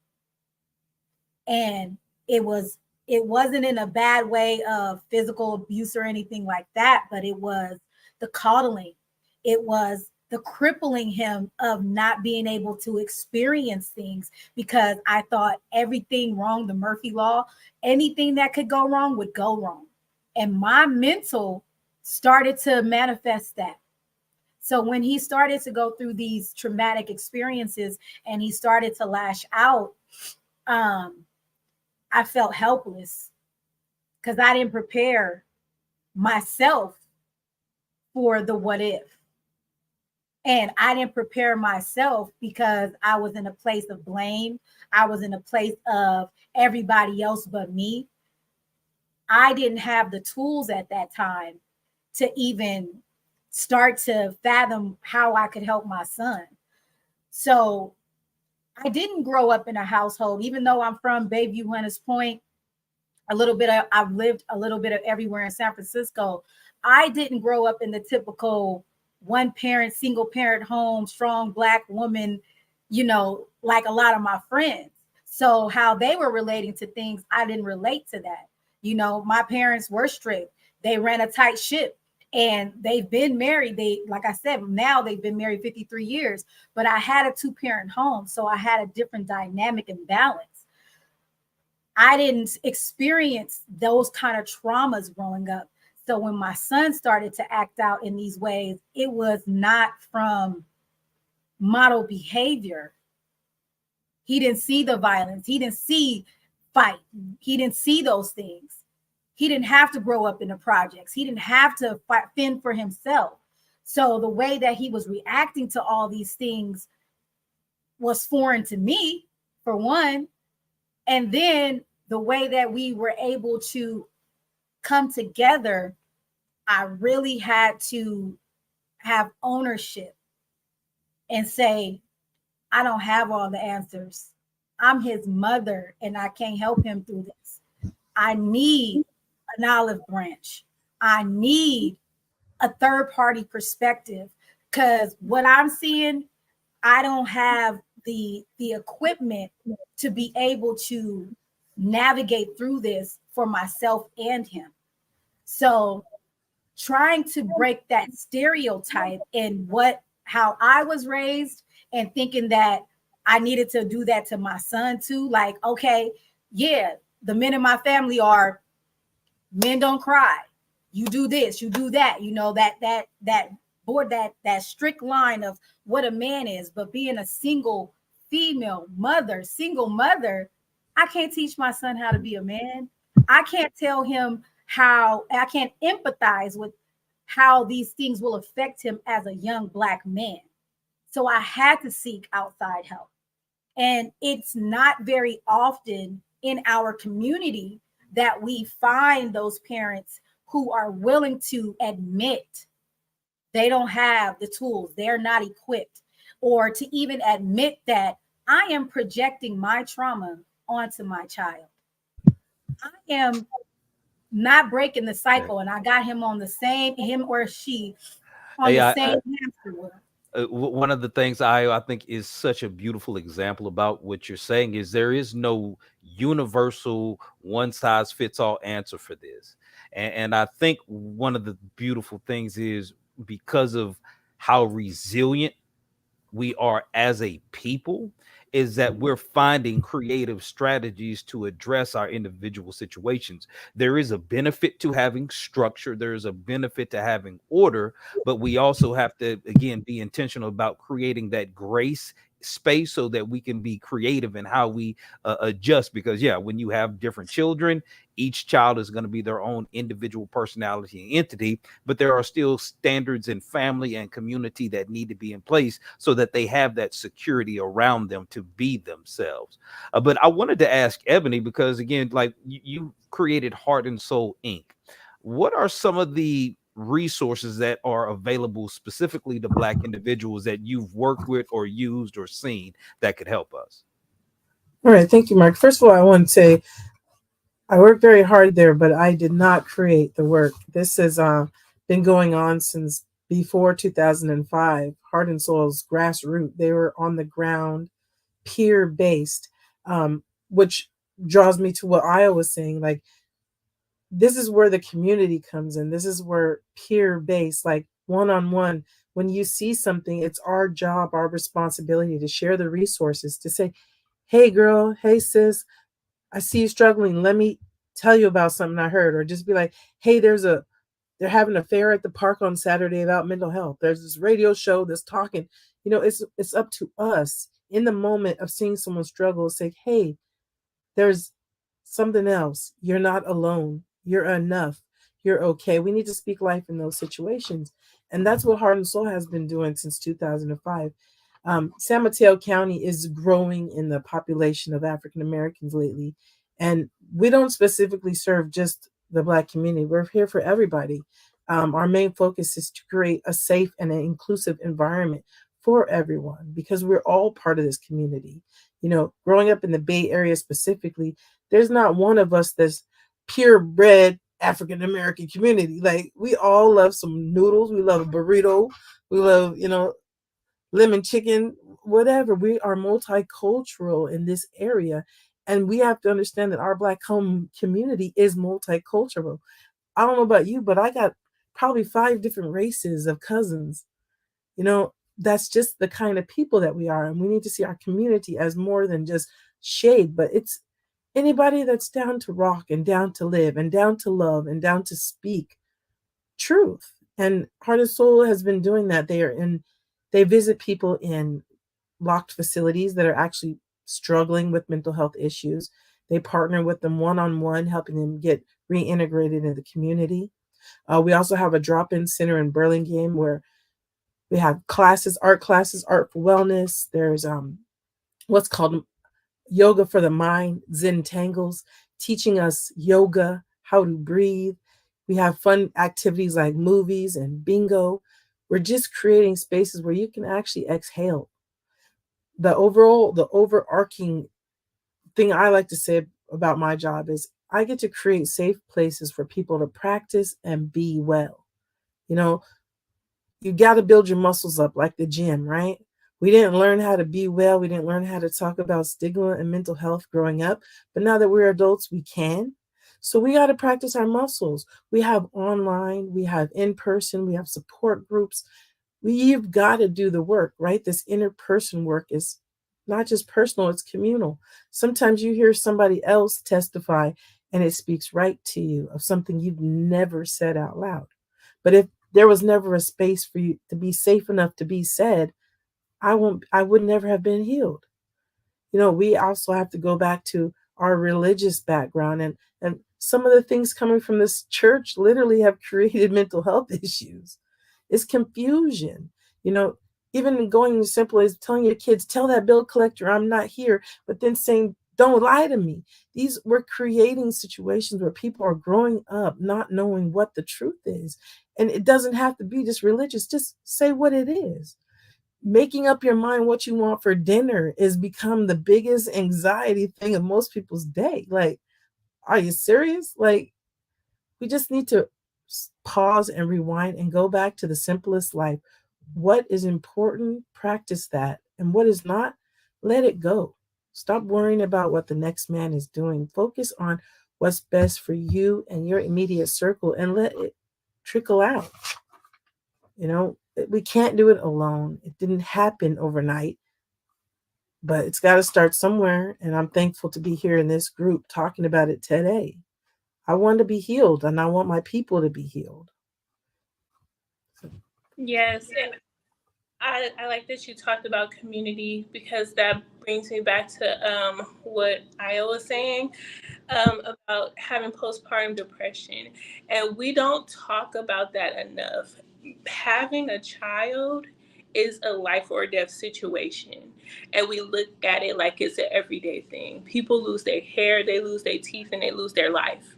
And it wasn't in a bad way of physical abuse or anything like that, but it was the coddling. It was the crippling him of not being able to experience things because I thought everything wrong, the Murphy Law, anything that could go wrong would go wrong. And my mental started to manifest that. So when he started to go through these traumatic experiences and he started to lash out, I felt helpless because I didn't prepare myself for the what if. And I didn't prepare myself because I was in a place of blame. I was in a place of everybody else but me. I didn't have the tools at that time to even start to fathom how I could help my son. So I didn't grow up in a household, even though I'm from Bayview, Hunters Point, I've lived a little bit of everywhere in San Francisco. I didn't grow up in the typical one parent, single parent home, strong Black woman, like a lot of my friends. So how they were relating to things, I didn't relate to that. My parents were strict. They ran a tight ship and they've been married. Like I said, now they've been married 53 years, but I had a 2-parent home. So I had a different dynamic and balance. I didn't experience those kind of traumas growing up. So when my son started to act out in these ways, it was not from model behavior. He didn't see the violence. He didn't see fight. He didn't see those things. He didn't have to grow up in the projects. He didn't have to fend for himself. So the way that he was reacting to all these things was foreign to me, for one. And then the way that we were able to come together, I really had to have ownership and say, I don't have all the answers. I'm his mother and I can't help him through this. I need an olive branch. I need a third-party perspective because what I'm seeing, I don't have the equipment to be able to navigate through this for myself and him. So trying to break that stereotype in how I was raised and thinking that I needed to do that to my son too. Like, okay, yeah, the men in my family are Men don't cry. You do this, you do that. You know, that strict line of what a man is. But being a single mother, I can't teach my son how to be a man. I can't tell him I can't empathize with how these things will affect him as a young Black man. So I had to seek outside help. And it's not very often in our community that we find those parents who are willing to admit they don't have the tools, they're not equipped, or to even admit that I am projecting my trauma onto my child. I am not breaking the cycle, and I got him or she on the same hamster wheel. One of the things I think is such a beautiful example about what you're saying is there is no universal one size fits all answer for this. And I think one of the beautiful things is because of how resilient we are as a people is that we're finding creative strategies to address our individual situations. There is a benefit to having structure, there is a benefit to having order, but we also have to, again, be intentional about creating that grace space so that we can be creative in how we adjust. Because when you have different children, each child is going to be their own individual personality and entity, but there are still standards in family and community that need to be in place so that they have that security around them to be themselves. But I wanted to ask Ebony, because again, like you created Heart and Soul Inc. What are some of the resources that are available specifically to Black individuals that you've worked with or used or seen that could help us? All right. Thank you, Mark. First of all, I want to say I worked very hard there, but I did not create the work. This has been going on since before 2005. Heart and Soul's grassroots. They were on the ground, peer-based, which draws me to what Aya was saying. Like, this is where the community comes in. This is where peer-based, like one-on-one, when you see something, it's our job, our responsibility to share the resources, to say, hey, girl, hey, sis, I see you struggling. Let me tell you about something I heard. Or just be like, hey, they're having a fair at the park on Saturday about mental health. There's this radio show that's talking. You know, it's up to us in the moment of seeing someone struggle to say, hey, there's something else. You're not alone. You're enough. You're okay. We need to speak life in those situations. And that's what Heart and Soul has been doing since 2005. San Mateo County is growing in the population of African Americans lately. And we don't specifically serve just the Black community. We're here for everybody. Our main focus is to create a safe and an inclusive environment for everyone, because we're all part of this community. You know, growing up in the Bay Area specifically, there's not one of us that's purebred African American community. Like, we all love some noodles. We love a burrito. We love, lemon chicken, whatever. We are multicultural in this area. And we have to understand that our Black home community is multicultural. I don't know about you, but I got probably 5 different races of cousins. That's just the kind of people that we are. And we need to see our community as more than just shade, but it's anybody that's down to rock and down to live and down to love and down to speak truth. And Heart and Soul has been doing that. They visit people in locked facilities that are actually struggling with mental health issues. They partner with them one-on-one, helping them get reintegrated in the community. We also have a drop-in center in Burlingame where we have art classes, art for wellness. There's what's called yoga for the mind, Zen Tangles, teaching us yoga, how to breathe. We have fun activities like movies and bingo. We're just creating spaces where you can actually exhale. The overarching thing I like to say about my job is I get to create safe places for people to practice and be well. You got to build your muscles up like the gym, right? We didn't learn how to be well. We didn't learn how to talk about stigma and mental health growing up. But now that we're adults, we can. So we got to practice our muscles. We have online, we have in person, we have support groups. You've got to do the work, right? This interperson work is not just personal, it's communal. Sometimes you hear somebody else testify and it speaks right to you of something you've never said out loud. But if there was never a space for you to be safe enough to be said, I would never have been healed. We also have to go back to our religious background, and some of the things coming from this church literally have created mental health issues. It's confusion. Even going as simple as telling your kids, tell that bill collector I'm not here, but then saying, don't lie to me. We're creating situations where people are growing up not knowing what the truth is. And it doesn't have to be just religious. Just say what it is. Making up your mind what you want for dinner has become the biggest anxiety thing of most people's day. Like, are you serious? Like, we just need to pause and rewind and go back to the simplest life. What is important, practice that. And what is not, let it go. Stop worrying about what the next man is doing. Focus on what's best for you and your immediate circle and let it trickle out. We can't do it alone. It didn't happen overnight, but it's got to start somewhere. And I'm thankful to be here in this group talking about it today. I want to be healed, and I want my people to be healed. Yes, and I like that you talked about community, because that brings me back to what Io was saying about having postpartum depression. And we don't talk about that enough. Having a child is a life or death situation. And we look at it like it's an everyday thing. People lose their hair, they lose their teeth, and they lose their life.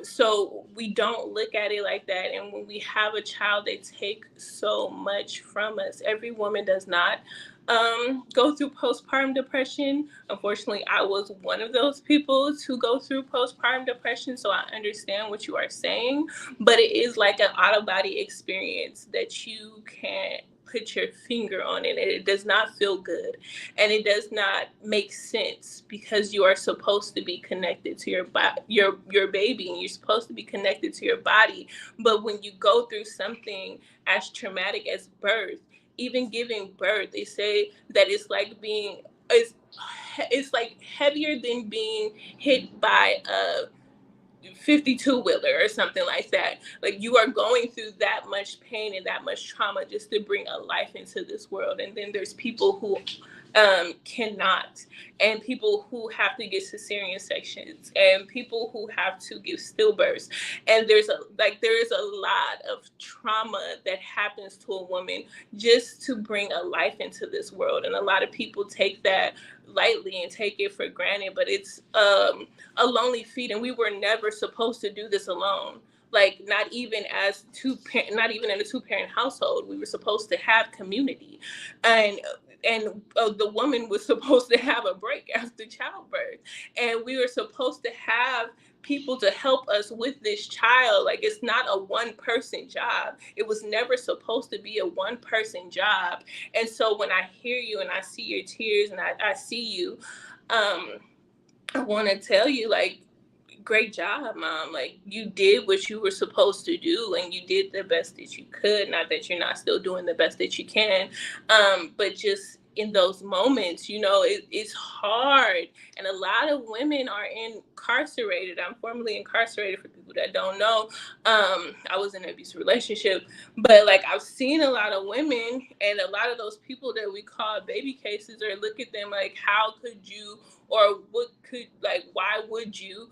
So we don't look at it like that. And when we have a child, they take so much from us. Every woman does not go through postpartum depression. Unfortunately, I was one of those people to go through postpartum depression, so I understand what you are saying, but it is like an out-of-body experience that you can't put your finger on it, and it does not feel good, and it does not make sense, because you are supposed to be connected to your baby, and you're supposed to be connected to your body. But when you go through something as traumatic as birth, even giving birth, they say that it's like it's like heavier than being hit by a 52 wheeler or something like that. Like, you are going through that much pain and that much trauma just to bring a life into this world. And then there's people who cannot, and people who have to get cesarean sections, and people who have to give stillbirths. And there is a lot of trauma that happens to a woman just to bring a life into this world. And a lot of people take that lightly and take it for granted, but it's a lonely feat, and we were never supposed to do this alone. Like, not even not even in a two-parent household, we were supposed to have community, and the woman was supposed to have a break after childbirth, and we were supposed to have people to help us with this child. Like, it's not a one-person job. It was never supposed to be a one-person job. And so when I hear you and I see your tears and I see you, I want to tell you, like, great job, Mom. Like, you did what you were supposed to do, and you did the best that you could. Not that you're not still doing the best that you can, but just in those moments, it's hard. And a lot of women are incarcerated. I'm formerly incarcerated, for people that don't know. I was in an abusive relationship, but like, I've seen a lot of women, and a lot of those people that we call baby cases, or look at them like, how could you, or why would you?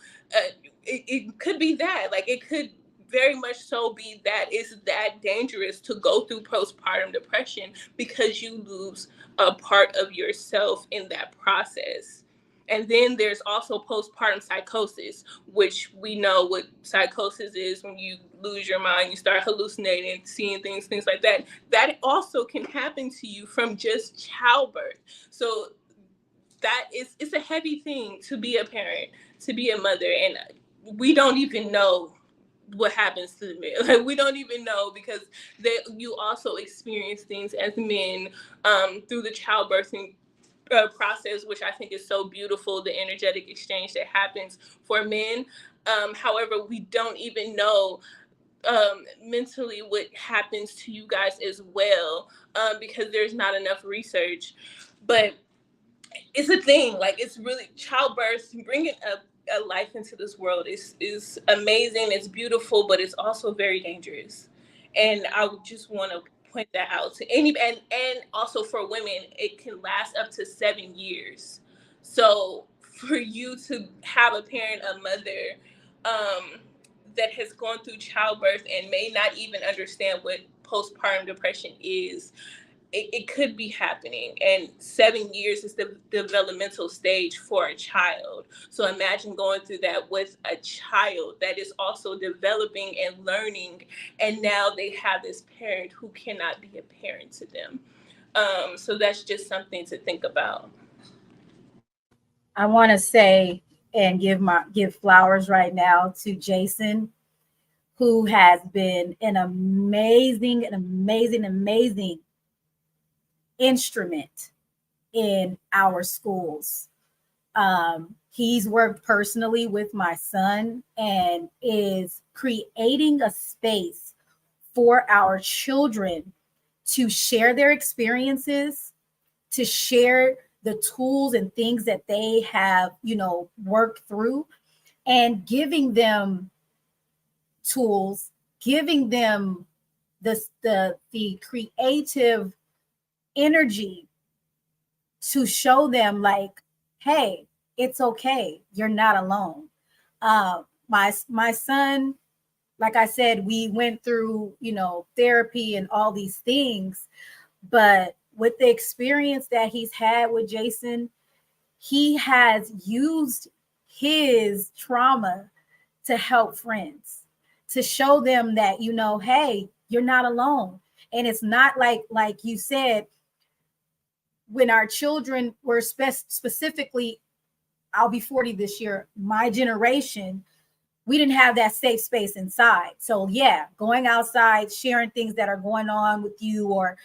It could be that, like, it could very much so be that it's that dangerous to go through postpartum depression, because you lose a part of yourself in that process. And then there's also postpartum psychosis, which we know what psychosis is. When you lose your mind, you start hallucinating, seeing things like that. That also can happen to you from just childbirth. So it's a heavy thing to be a parent, to be a mother, and we don't even know what happens to the men. Like, we don't even know, because you also experience things as men through the childbirthing process, which I think is so beautiful, the energetic exchange that happens for men. However, we don't even know mentally what happens to you guys as well, because there's not enough research. But it's a thing. Like, it's really childbirth, bringing a life into this world is amazing, it's beautiful, but it's also very dangerous. And I would just want to point that out to any, and also for women, it can last up to 7 years. So for you to have a parent, a mother, that has gone through childbirth and may not even understand what postpartum depression is, it could be happening. And 7 years is the developmental stage for a child. So imagine going through that with a child that is also developing and learning, and now they have this parent who cannot be a parent to them. So that's just something to think about. I want to say and give flowers right now to Jason, who has been an amazing instrument in our schools. He's worked personally with my son and is creating a space for our children to share their experiences, to share the tools and things that they have, worked through, and giving them tools, giving them the creative energy to show them like, hey, it's okay, you're not alone. My son, like I said, we went through therapy and all these things, but with the experience that he's had with Jason, he has used his trauma to help friends, to show them that, hey, you're not alone. And it's not like you said, when our children were specifically, I'll be 40 this year, my generation, we didn't have that safe space inside. So yeah, going outside, sharing things that are going on with you, or,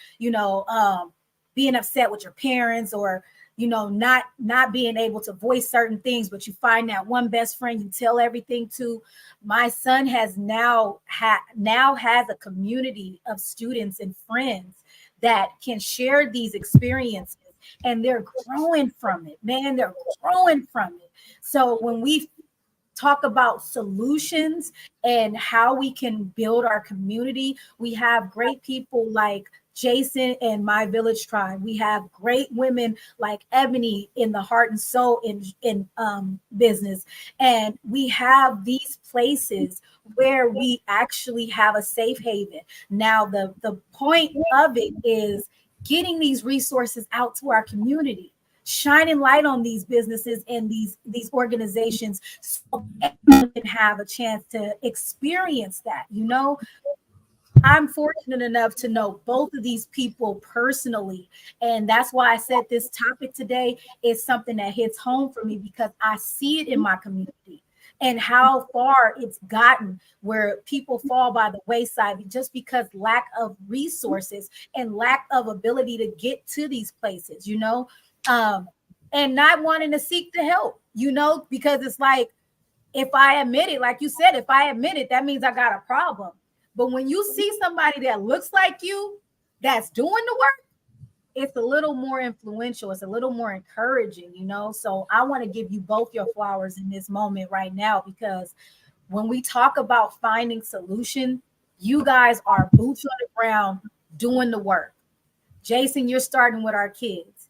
being upset with your parents, or, not being able to voice certain things, but you find that one best friend you tell everything to. My son has now has a community of students and friends that can share these experiences, and they're growing from it, man. They're growing from it. So when we talk about solutions and how we can build our community, we have great people like Jason and My Village Tribe. We have great women like Ebony in the Heart and Soul in business. And we have these places where we actually have a safe haven. Now, the point of it is getting these resources out to our community, shining light on these businesses and these organizations, so everyone can have a chance to experience that. I'm fortunate enough to know both of these people personally, and that's why I said this topic today is something that hits home for me, because I see it in my community and how far it's gotten, where people fall by the wayside just because lack of resources and lack of ability to get to these places, and not wanting to seek the help, because it's like, if I admit it, like you said, if I admit it, that means I got a problem. But when you see somebody that looks like you, that's doing the work, it's a little more influential. It's a little more encouraging, So I want to give you both your flowers in this moment right now, because when we talk about finding solution, you guys are boots on the ground doing the work. Jason, you're starting with our kids.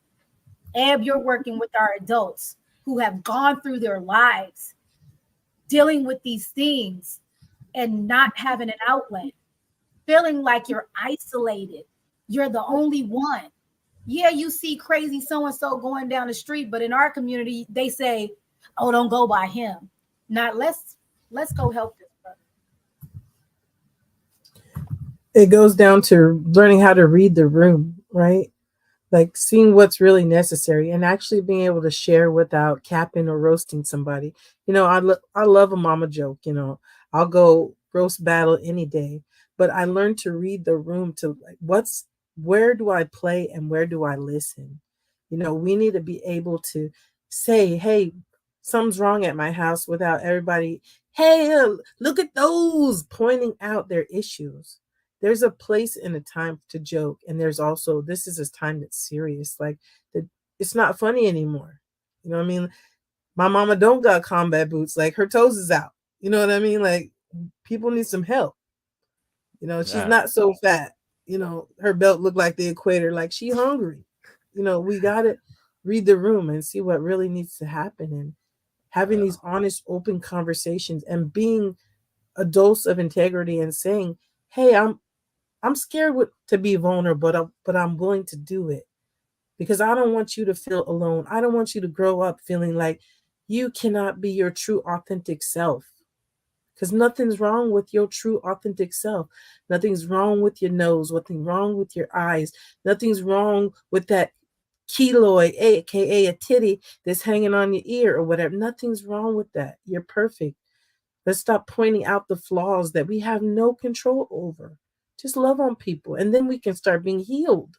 Eb, you're working with our adults who have gone through their lives dealing with these things and not having an outlet, feeling like you're isolated. You're the only one. Yeah, you see crazy so-and-so going down the street, but in our community, they say, oh, don't go by him. Not let's go help this brother. It goes down to learning how to read the room, right? Like seeing what's really necessary and actually being able to share without capping or roasting somebody. I love a mama joke, I'll go roast battle any day, but I learned to read the room to like, where do I play and where do I listen? We need to be able to say, hey, something's wrong at my house, without everybody, hey, look at those, pointing out their issues. There's a place and a time to joke, and there's also, this is a time that's serious. Like, it's not funny anymore. You know what I mean? My mama don't got combat boots. Like, her toes is out. You know what I mean? Like, people need some help. You know, she's Yeah. not so fat. You know, her belt looked like the equator. Like, she hungry. You know, we got to read the room and see what really needs to happen. And having these honest, open conversations and being a dose of integrity and saying, hey, I'm scared to be vulnerable, but I'm willing to do it because I don't want you to feel alone. I don't want you to grow up feeling like you cannot be your true, authentic self. Because nothing's wrong with your true, authentic self. Nothing's wrong with your nose. Nothing wrong with your eyes. Nothing's wrong with that keloid, aka a titty that's hanging on your ear or whatever. Nothing's wrong with that. You're perfect. Let's stop pointing out the flaws that we have no control over. Just love on people, and then we can start being healed.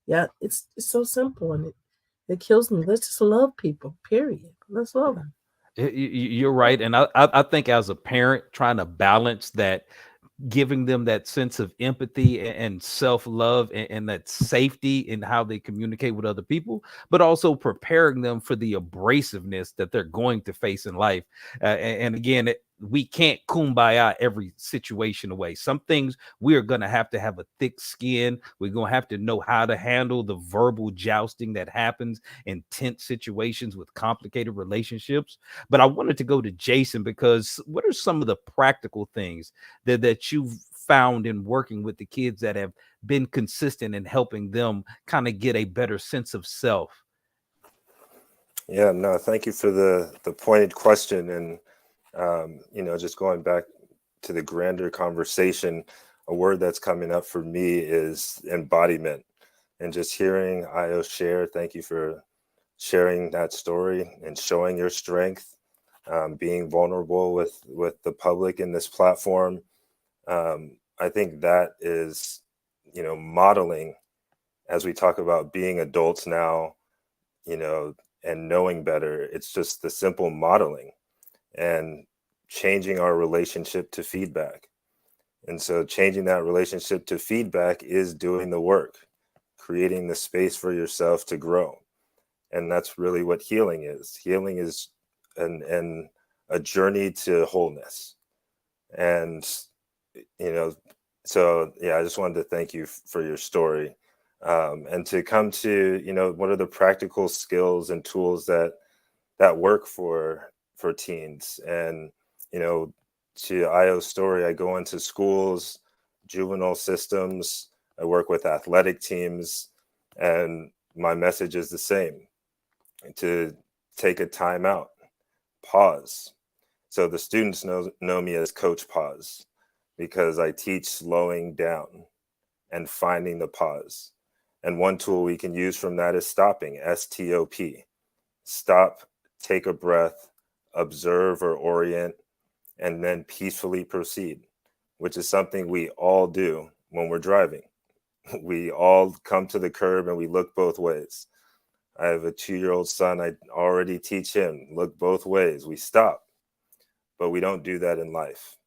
Yeah, it's so simple, and it kills me. Let's just love people. Period. Let's love them. You're right. And I think as a parent, trying to balance that, giving them that sense of empathy and self-love and that safety in how they communicate with other people, but also preparing them for the abrasiveness that they're going to face in life. And again, we can't kumbaya every situation away. Some things we are going to have a thick skin. We're going to have to know how to handle the verbal jousting that happens in tense situations with complicated relationships. But I wanted to go to Jason, because what are some of the practical things that you've found in working with the kids that have been consistent in helping them kind of get a better sense of self? Yeah, no, thank you for the pointed question. And just going back to the grander conversation, a word that's coming up for me is embodiment. And just hearing Io share, thank you for sharing that story and showing your strength, being vulnerable with the public in this platform. I think that is, modeling, as we talk about being adults now, and knowing better. It's just the simple modeling and changing our relationship to feedback. And so changing that relationship to feedback is doing the work, creating the space for yourself to grow. And that's really what healing is. Healing is a journey to wholeness. And, so yeah, I just wanted to thank you for your story. And to come to, what are the practical skills and tools that work for teens. And, to Io's story, I go into schools, juvenile systems, I work with athletic teams, and my message is the same: to take a time out, pause. So the students know me as Coach Pause, because I teach slowing down and finding the pause. And one tool we can use from that is stopping, STOP. Stop, take a breath, observe or orient, and then peacefully proceed, which is something we all do when we're driving. We all come to the curb and we look both ways. I have a 2-year-old son. I already teach him, look both ways. We stop, but we don't do that in life.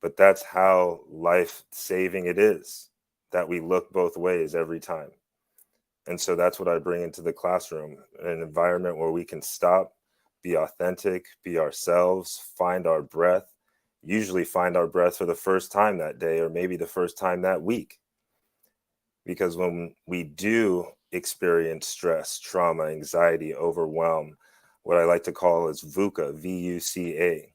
But that's how life-saving it is, that we look both ways every time. And so that's what I bring into the classroom, an environment where we can stop, be authentic, be ourselves, find our breath, usually find our breath for the first time that day, or maybe the first time that week. Because when we do experience stress, trauma, anxiety, overwhelm, what I like to call is VUCA, VUCA,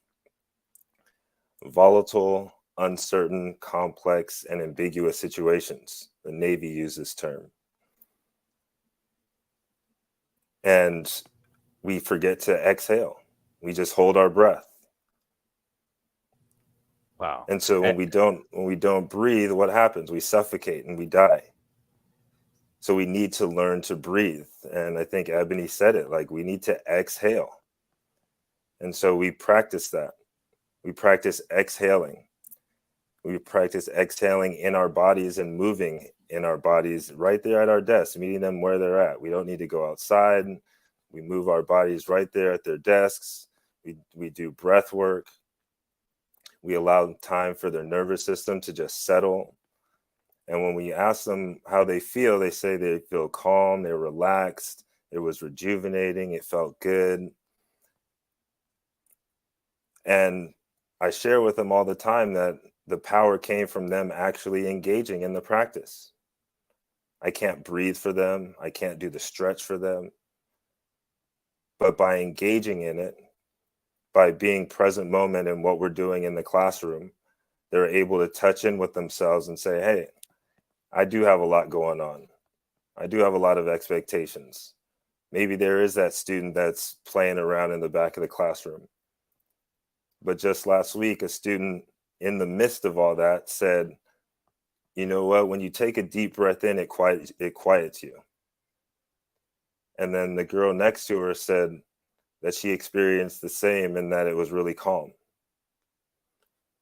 volatile, uncertain, complex, and ambiguous situations. The Navy uses this term. And we forget to exhale. We just hold our breath. Wow. And so when we don't breathe, what happens? We suffocate and we die. So we need to learn to breathe. And I think Ebony said it, like, we need to exhale. And so we practice that. We practice exhaling. We practice exhaling in our bodies and moving in our bodies right there at our desks, meeting them where they're at. We don't need to go outside. We move our bodies right there at their desks. We do breath work. We allow time for their nervous system to just settle. And when we ask them how they feel, they say they feel calm, they're relaxed, it was rejuvenating, it felt good. And I share with them all the time that the power came from them actually engaging in the practice. I can't breathe for them. I can't do the stretch for them. But by engaging in it, by being present moment in what we're doing in the classroom, they're able to touch in with themselves and say, hey, I do have a lot going on. I do have a lot of expectations. Maybe there is that student that's playing around in the back of the classroom. But just last week, a student in the midst of all that said, you know what, when you take a deep breath in, it quiets you. And then the girl next to her said that she experienced the same and that it was really calm.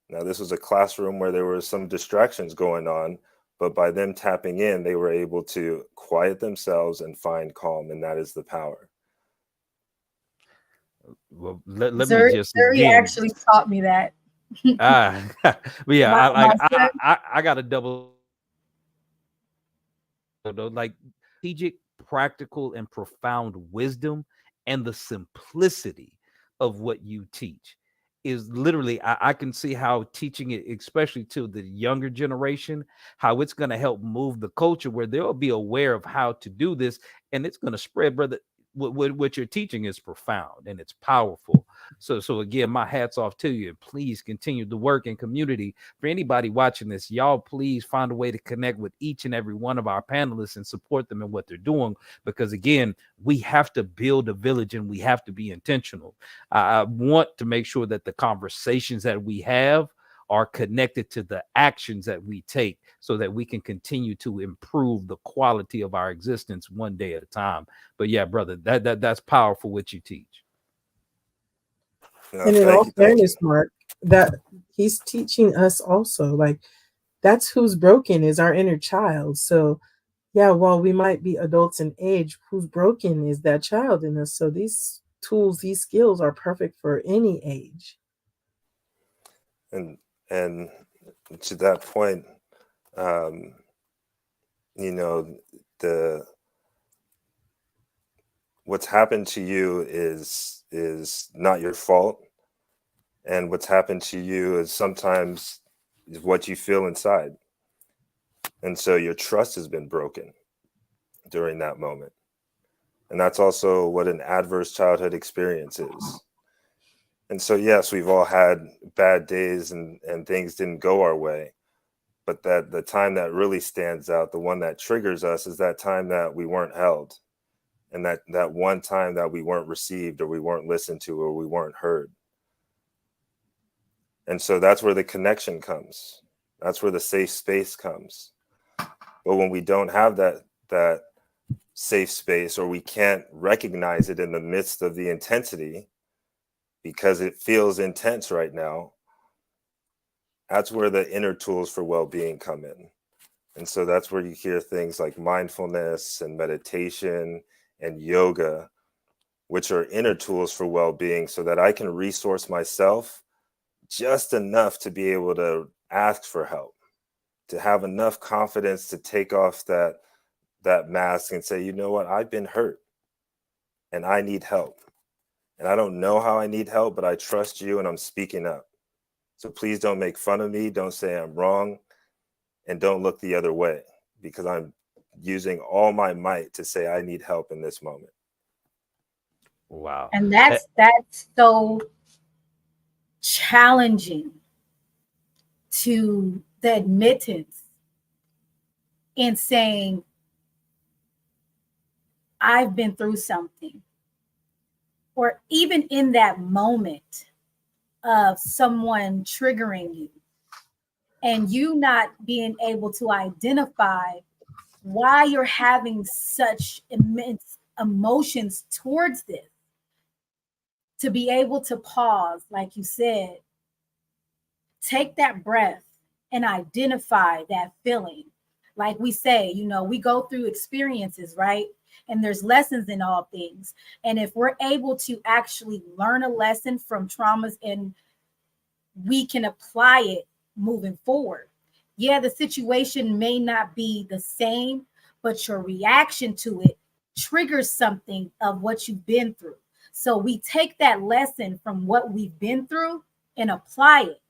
Now, this was a classroom where there were some distractions going on, but by them tapping in, they were able to quiet themselves and find calm, and that is the power. Well, let me Zuri, just Zuri again. actually taught me that. But yeah, My son. I got to double like strategic, practical, and profound wisdom and the simplicity of what you teach is literally, I can see how teaching it, especially to the younger generation, how it's going to help move the culture where they'll be aware of how to do this, and it's going to spread, brother. What you're teaching is profound and it's powerful. So again, my hats off to you. Please continue the work in community. For anybody watching this, y'all please find a way to connect with each and every one of our panelists and support them in what they're doing. Because again, we have to build a village and we have to be intentional. I want to make sure that the conversations that we have are connected to the actions that we take so that we can continue to improve the quality of our existence one day at a time. But yeah, brother, that's powerful what you teach. No, And in all thank you. fairness, Mark, that he's teaching us also, like, that's who's broken is our inner child. So yeah, while we might be adults in age, who's broken is that child in us. So these tools, these skills are perfect for any age. And to that point, you know, what's happened to you is not your fault, and what's happened to you is sometimes what you feel inside, and so your trust has been broken during that moment, and that's also what an adverse childhood experience is. And so yes, we've all had bad days and things didn't go our way, but that the time that really stands out, the one that triggers us, is that time that we weren't held, and that one time that we weren't received, or we weren't listened to, or we weren't heard. And so that's where the connection comes. That's where the safe space comes. But when we don't have that safe space, or we can't recognize it in the midst of the intensity because it feels intense right now, that's where the inner tools for well-being come in. And so that's where you hear things like mindfulness and meditation and yoga, which are inner tools for well-being, so that I can resource myself just enough to be able to ask for help, to have enough confidence to take off that mask and say, you know what, I've been hurt and I need help. And I don't know how I need help, but I trust you and I'm speaking up. So please don't make fun of me. Don't say I'm wrong. And don't look the other way, because I'm using all my might to say I need help in this moment. Wow. And that's so challenging, to the admittance in saying, I've been through something. Or even in that moment of someone triggering you and you not being able to identify why you're having such immense emotions towards this, to be able to pause, like you said, take that breath and identify that feeling. Like we say, you know, we go through experiences, right? And there's lessons in all things. And if we're able to actually learn a lesson from traumas and we can apply it moving forward. Yeah, the situation may not be the same, but your reaction to it triggers something of what you've been through. So we take that lesson from what we've been through and apply it.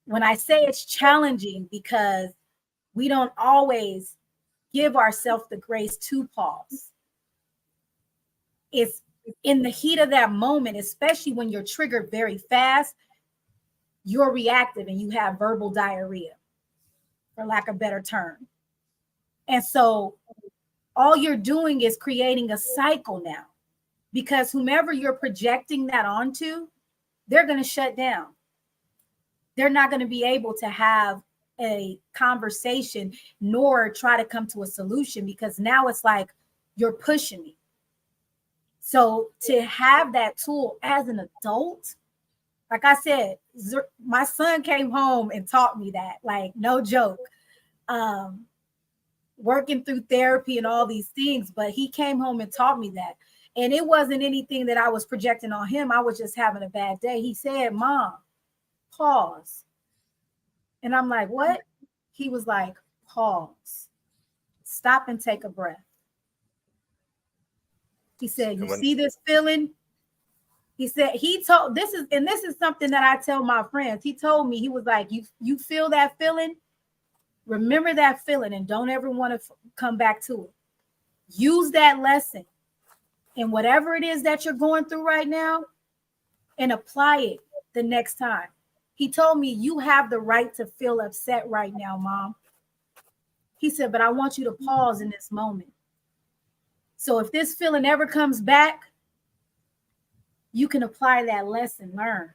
When I say it's challenging, because we don't always give ourselves the grace to pause. It's in the heat of that moment, especially when you're triggered very fast, you're reactive and you have verbal diarrhea, for lack of a better term. And so all you're doing is creating a cycle now, because whomever you're projecting that onto, they're going to shut down. They're not going to be able to have a conversation nor try to come to a solution, because now it's like you're pushing me. So to have that tool as an adult, like I said, my son came home and taught me that, like, no joke. Working through therapy and all these things, but he came home and taught me that. And it wasn't anything that I was projecting on him. I was just having a bad day. He said, "Mom, pause." And I'm like, "What?" He was like, "Pause. Stop and take a breath." He said, "You see this feeling?" He said, this is something that I tell my friends. He told me, he was like, you feel that feeling? Remember that feeling and don't ever want to come back to it. Use that lesson in whatever it is that you're going through right now and apply it the next time. He told me, "You have the right to feel upset right now, Mom." He said, "But I want you to pause in this moment. So if this feeling ever comes back, you can apply that lesson learned."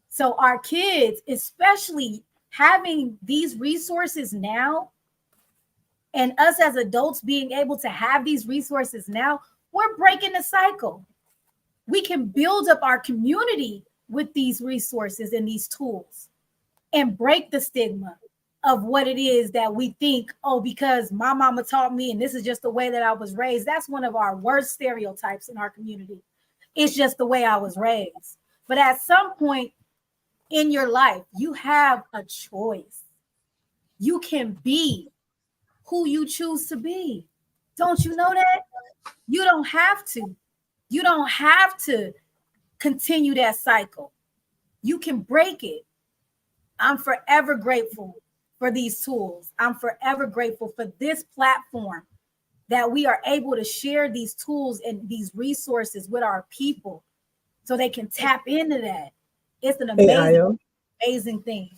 So our kids, especially having these resources now, and us as adults being able to have these resources now, we're breaking the cycle. We can build up our community with these resources and these tools and break the stigma of what it is that we think, oh, because my mama taught me and this is just the way that I was raised. That's one of our worst stereotypes in our community. It's just the way I was raised. But at some point in your life, you have a choice. You can be who you choose to be. Don't you know that? You don't have to. You don't have to continue that cycle. You can break it. I'm forever grateful for these tools. I'm forever grateful for this platform that we are able to share these tools and these resources with our people so they can tap into that. It's an amazing thing.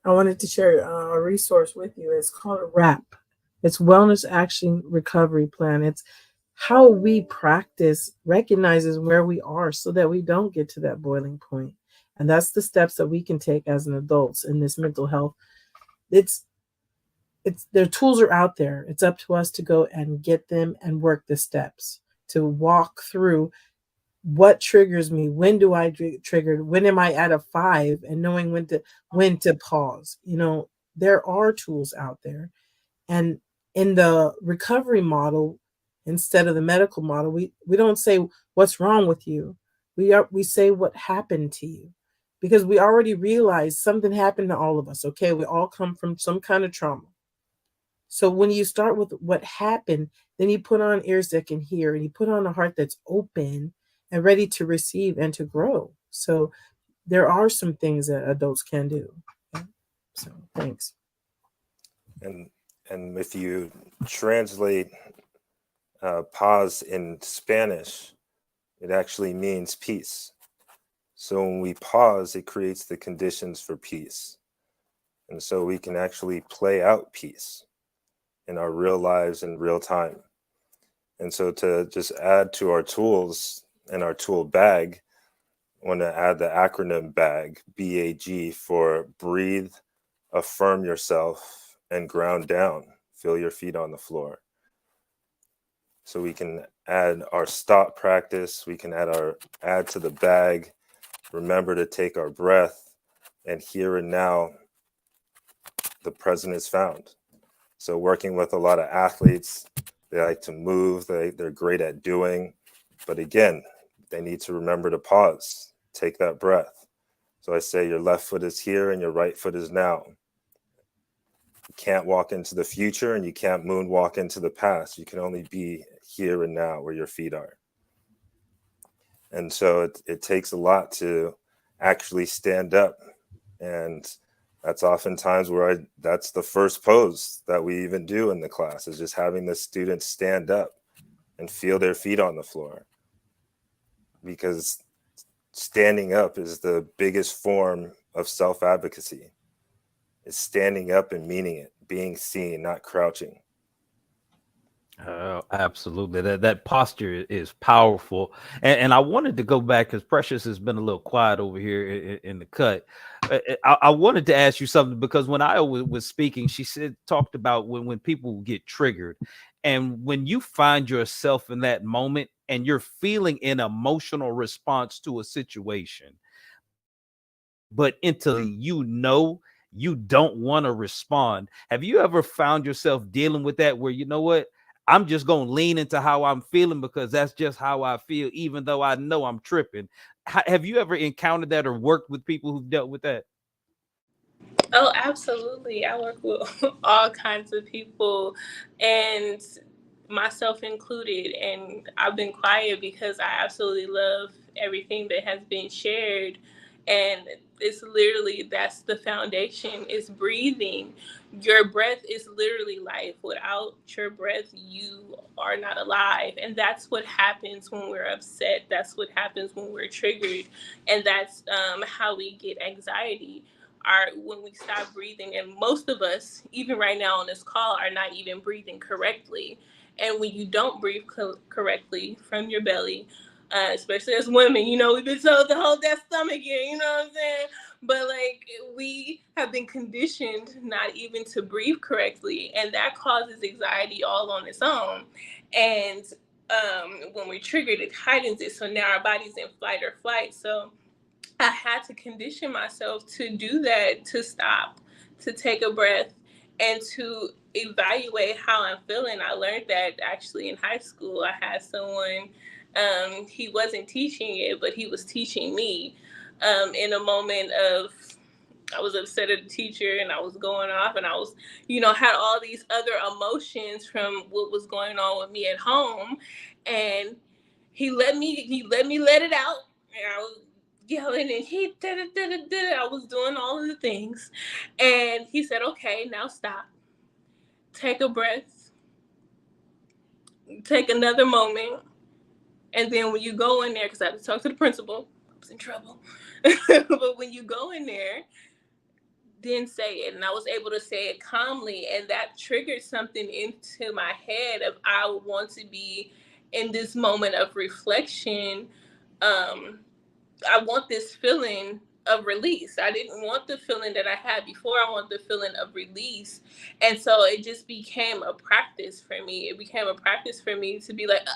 I wanted to share a resource with you. It's called a WRAP. It's Wellness Action Recovery Plan. It's how we practice recognizes where we are so that we don't get to that boiling point. And that's the steps that we can take as an adults in this mental health. Their tools are out there. It's up to us to go and get them and work the steps to walk through what triggers me. When do I trigger? When am I at a 5 and knowing when to pause? There are tools out there. And in the recovery model, instead of the medical model, we don't say what's wrong with you. We say what happened to you, because we already realize something happened to all of us. Okay, we all come from some kind of trauma. So when you start with what happened, then you put on ears that can hear, and you put on a heart that's open and ready to receive and to grow. So there are some things that adults can do. So thanks. And if you translate pause in Spanish, it actually means peace. So when we pause, it creates the conditions for peace. And so we can actually play out peace in our real lives in real time. And so to just add to our tools and our tool bag, I want to add the acronym BAG, BAG, for breathe, affirm yourself, and ground down. Feel your feet on the floor. So we can add our stop practice. We can add to the bag. Remember to take our breath, and here and now, the present is found. So working with a lot of athletes, they like to move, they're great at doing, but again, they need to remember to pause, take that breath. So I say your left foot is here and your right foot is now. You can't walk into the future and you can't moonwalk into the past. You can only be here and now where your feet are. And so it takes a lot to actually stand up. And that's oftentimes that's the first pose that we even do in the class, is just having the students stand up and feel their feet on the floor. Because standing up is the biggest form of self-advocacy. It's standing up and meaning it, being seen, not crouching. Absolutely. That posture is powerful. And I wanted to go back because Precious has been a little quiet over here in the cut. I wanted to ask you something, because when I was speaking, she talked about when people get triggered, and when you find yourself in that moment and you're feeling an emotional response to a situation, but until you don't want to respond. Have you ever found yourself dealing with that, where, you know what, I'm just going to lean into how I'm feeling because that's just how I feel, even though I know I'm tripping? Have you ever encountered that or worked with people who've dealt with that? Oh, absolutely. I work with all kinds of people, and myself included. And I've been quiet because I absolutely love everything that has been shared. And it's literally, that's the foundation, is breathing. Your breath is literally life. Without your breath, you are not alive. And that's what happens when we're upset. That's what happens when we're triggered. And that's how we get anxiety. When we stop breathing. And most of us, even right now on this call, are not even breathing correctly. And when you don't breathe correctly from your belly, especially as women, we've been told to hold that stomach in, you know what I'm saying? But like, we have been conditioned not even to breathe correctly, and that causes anxiety all on its own. And when we're triggered, it heightens it. So now our body's in fight or flight. So I had to condition myself to do that, to stop, to take a breath, and to evaluate how I'm feeling. I learned that actually in high school. I had someone, he wasn't teaching it, but he was teaching me in a moment of, I was upset at the teacher and I was going off, and I was, had all these other emotions from what was going on with me at home. And he let me let it out. And I was yelling, and he did it. I was doing all of the things. And he said, okay, now stop. Take a breath. Take another moment. And then when you go in there, because I had to talk to the principal, I was in trouble. But when you go in there, then say it. And I was able to say it calmly. And that triggered something into my head of, I want to be in this moment of reflection. I want this feeling of release. I didn't want the feeling that I had before. I want the feeling of release. And so it just became a practice for me. It became a practice for me to be like,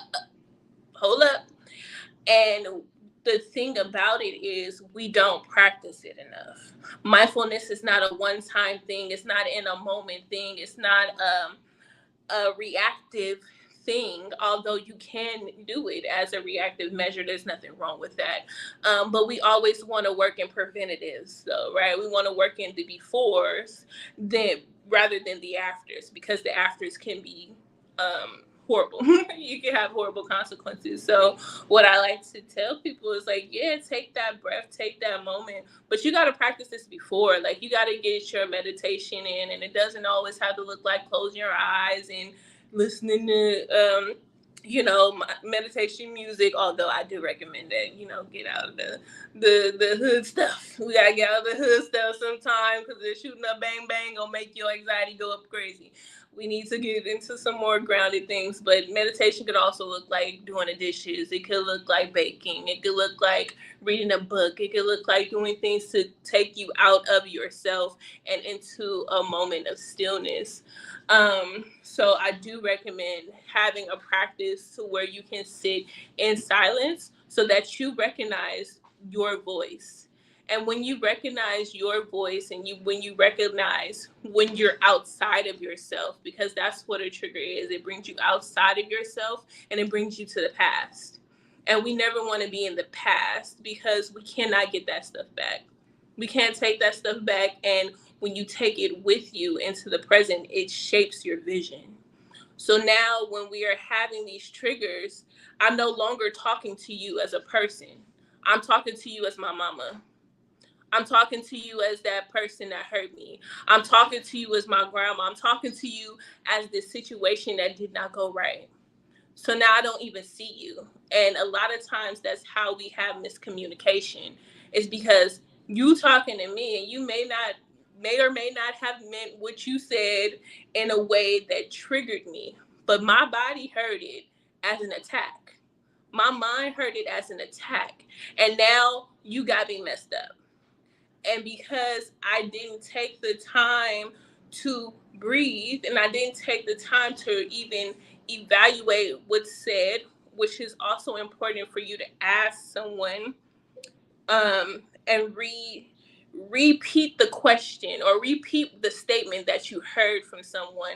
hold up. And the thing about it is, we don't practice it enough. Mindfulness is not a one-time thing. It's not in a moment thing. It's not a reactive thing, although you can do it as a reactive measure. There's nothing wrong with that. But we always want to work in preventatives, though, right? We want to work in the befores rather than the afters, because the afters can be horrible. You can have horrible consequences. So what I like to tell people is like, yeah, take that breath, take that moment, but you got to practice this before. Like, you got to get your meditation in, and it doesn't always have to look like closing your eyes and listening to meditation music, although I do recommend that, get out of the hood stuff. We gotta get out of the hood stuff sometimes, because they're shooting up bang bang gonna make your anxiety go up crazy. We need to get into some more grounded things. But meditation could also look like doing the dishes. It could look like baking. It could look like reading a book. It could look like doing things to take you out of yourself and into a moment of stillness. So I do recommend having a practice to where you can sit in silence so that you recognize your voice. And when you recognize your voice, and when you recognize when you're outside of yourself, because that's what a trigger is. It brings you outside of yourself, and it brings you to the past. And we never want to be in the past, because we cannot get that stuff back. We can't take that stuff back. And when you take it with you into the present, it shapes your vision. So now when we are having these triggers, I'm no longer talking to you as a person. I'm talking to you as my mama. I'm talking to you as that person that hurt me. I'm talking to you as my grandma. I'm talking to you as this situation that did not go right. So now I don't even see you. And a lot of times that's how we have miscommunication, is because you talking to me and you may or may not have meant what you said in a way that triggered me. But my body heard it as an attack. My mind heard it as an attack. And now you got me messed up. And because I didn't take the time to breathe and I didn't take the time to even evaluate what's said, which is also important for you to ask someone, and repeat the question or repeat the statement that you heard from someone